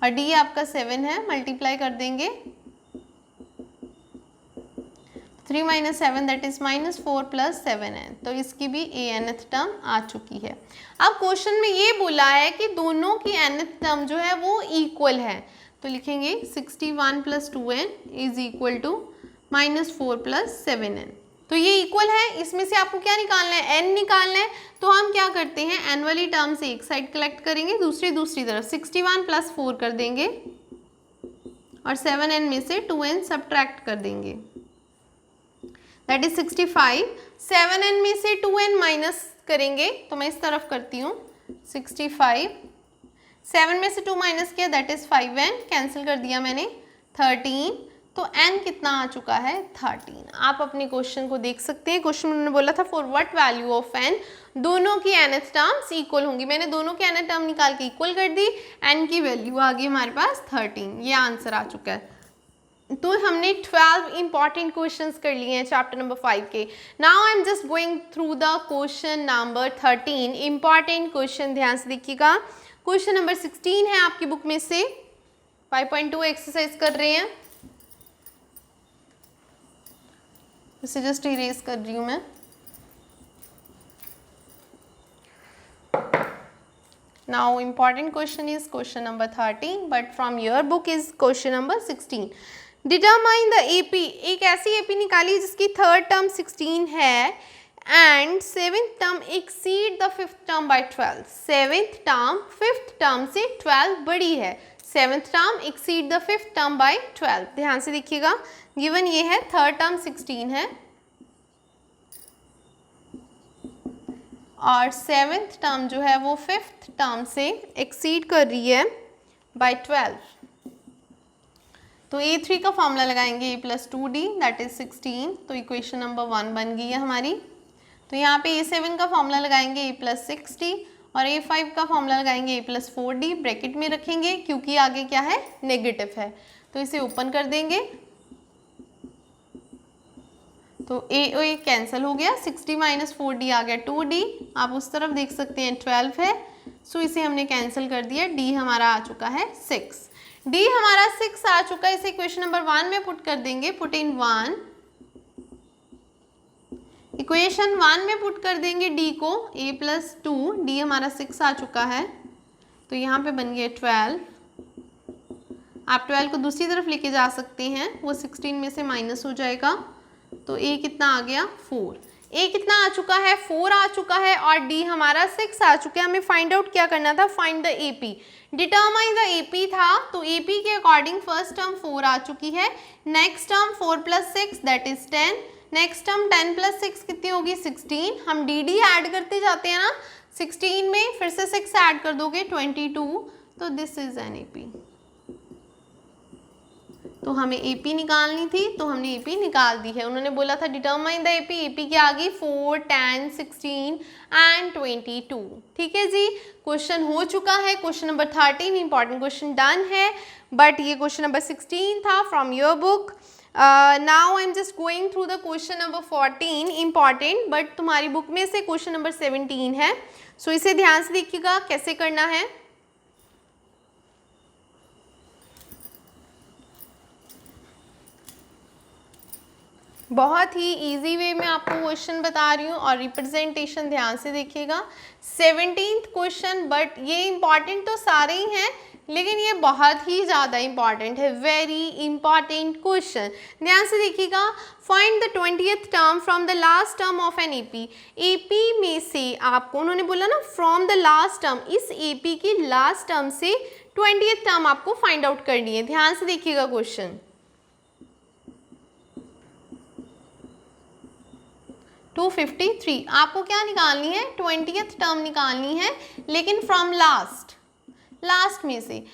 और d आपका 7 है, मल्टीप्लाई कर देंगे 3 minus 7 that is minus 4 plus 7n। तो इसकी भी nth टर्म आ चुकी है। अब क्वेश्चन में ये बोला है कि दोनों की nth टर्म जो है वो इक्वल है, तो लिखेंगे 61 plus 2n is equal to minus 4 plus 7n। तो ये इक्वल है, इसमें से आपको क्या निकालना है, n निकालना है। तो हम क्या करते हैं, n वाली टर्म से एक साइड कलेक्ट करेंगे, दूसरी तरफ 61 प्लस 4 कर देंगे और 7n में से 2n सब्ट्रैक्ट कर देंगे दैट इज 65। 7n में से 2n माइनस करेंगे, तो मैं इस तरफ करती हूँ 65, 7 में से 2 माइनस किया दैट इज 5n, कैंसिल कर दिया मैंने 13। तो n कितना आ चुका है 13। आप अपने क्वेश्चन को देख सकते हैं। क्वेश्चन में बोला था for what value of n, दोनों की nth टर्म्स इक्वल होंगी। मैंने दोनों की nth टर्म निकाल के इक्वल कर दी, n की वैल्यू आ गई हमारे पास 13। ये आंसर आ चुका है। तो हमने 12 इंपॉर्टेंट क्वेश्चंस कर लिए हैं चैप्टर नंबर 5 के। Now I am just going through the question number 13। Important question ध्यान से देखिएगा। क्वेश्चन नंबर 16 है आपकी बुक में से, 5.2 एक्सरसाइज कर रहे हैं, इसे जस्ट इरेज कर रही हूं मैं। Now important question is question number 13 but from your book is question number 16. Determine the AP, एक ऐसी AP निकाली जिसकी थर्ड टर्म 16 है and seventh term exceed the fifth term by 12। Seventh term fifth term से 12 बड़ी है, seventh term exceed the fifth term by 12। ध्यान से देखिएगा, गिवन ये है थर्ड टर्म 16 है और सेवेंथ टर्म जो है वो फिफ्थ टर्म से एक्सीड कर रही है बाय 12। तो A3 का फॉर्मूला लगाएंगे A + 2D दैट इज 16, तो इक्वेशन नंबर 1 बन गई है हमारी। तो यहाँ पे A7 का फॉर्मूला लगाएंगे A + 6D और A5 का फॉर्मूला लगाएंगे A + 4D, ब्रैकेट में रखेंगे क्योंकि आगे क्या है, नेगेटिव है, तो इसे ओपन कर देंगे तो A कैंसिल हो गया, 60 - 4D आ गया 2D, आप उस तरफ देख सकते हैं 12 है, सो इसे हमने कैंसिल कर दिया, D हमारा आ चुका है 6, D हमारा 6 आ चुका है, इसे इक्वेशन नंबर 1 में पुट कर देंगे, पुट इन 1, इक्वेशन 1 में पुट कर देंगे D को, A + 2, D हमारा 6 आ चुका है, तो यहाँ पे बन गया 12, आप 12 को दूसरी तरफ लेके जा सकते हैं, वो 16 में से माइनस हो जाएगा, तो A कितना आ गया 4, A कितना आ चुका है 4 आ चुका है और D हमारा 6 आ चुका है। हमें फाइंड आउट क्या करना था, find the AP, determine the AP था, तो AP के अकॉर्डिंग फर्स्ट टर्म 4 आ चुकी है, next term 4 + 6 that is 10, next term 10 + 6 कितनी होगी 16, हम DD ऐड करते जाते हैं ना, 16 में फिर से 6 ऐड कर दोगे 22, तो दिस इज एन AP। तो हमें AP निकालनी थी तो हमने AP निकाल दी है। उन्होंने बोला था डिटरमाइन द AP, AP की आ गई 4, 10, 16 एंड 22। ठीक है जी, क्वेश्चन हो चुका है, question number 13 important question done है, बट ये क्वेश्चन नंबर 16 था from your book. Now I am just going through the question number 14 important, but तुम्हारी बुक में से क्वेश्चन नंबर 17 है, सो इसे ध्यान से देखिएगा कैसे करना है। बहुत ही इजी वे में आपको क्वेश्चन बता रही हूँ और रिप्रेजेंटेशन ध्यान से देखिएगा। 17th क्वेश्चन, बट ये इम्पॉर्टेंट तो सारे ही हैं लेकिन ये बहुत ही ज़्यादा इम्पॉर्टेंट है, वेरी इम्पॉर्टेंट क्वेश्चन। ध्यान से देखिएगा, find the 20th term from the last term of an AP। AP में से आपको उन्होंने बोला ना फ्रॉम द लास्ट टर्म, इस AP की लास्ट टर्म से 20th टर्म आपको फाइंड आउट करनी है। ध्यान से देखिएगा क्वेश्चन, 253 आपको क्या निकालनी है, 20th टर्म निकालनी है, लेकिन फ्रॉम लास्ट में से।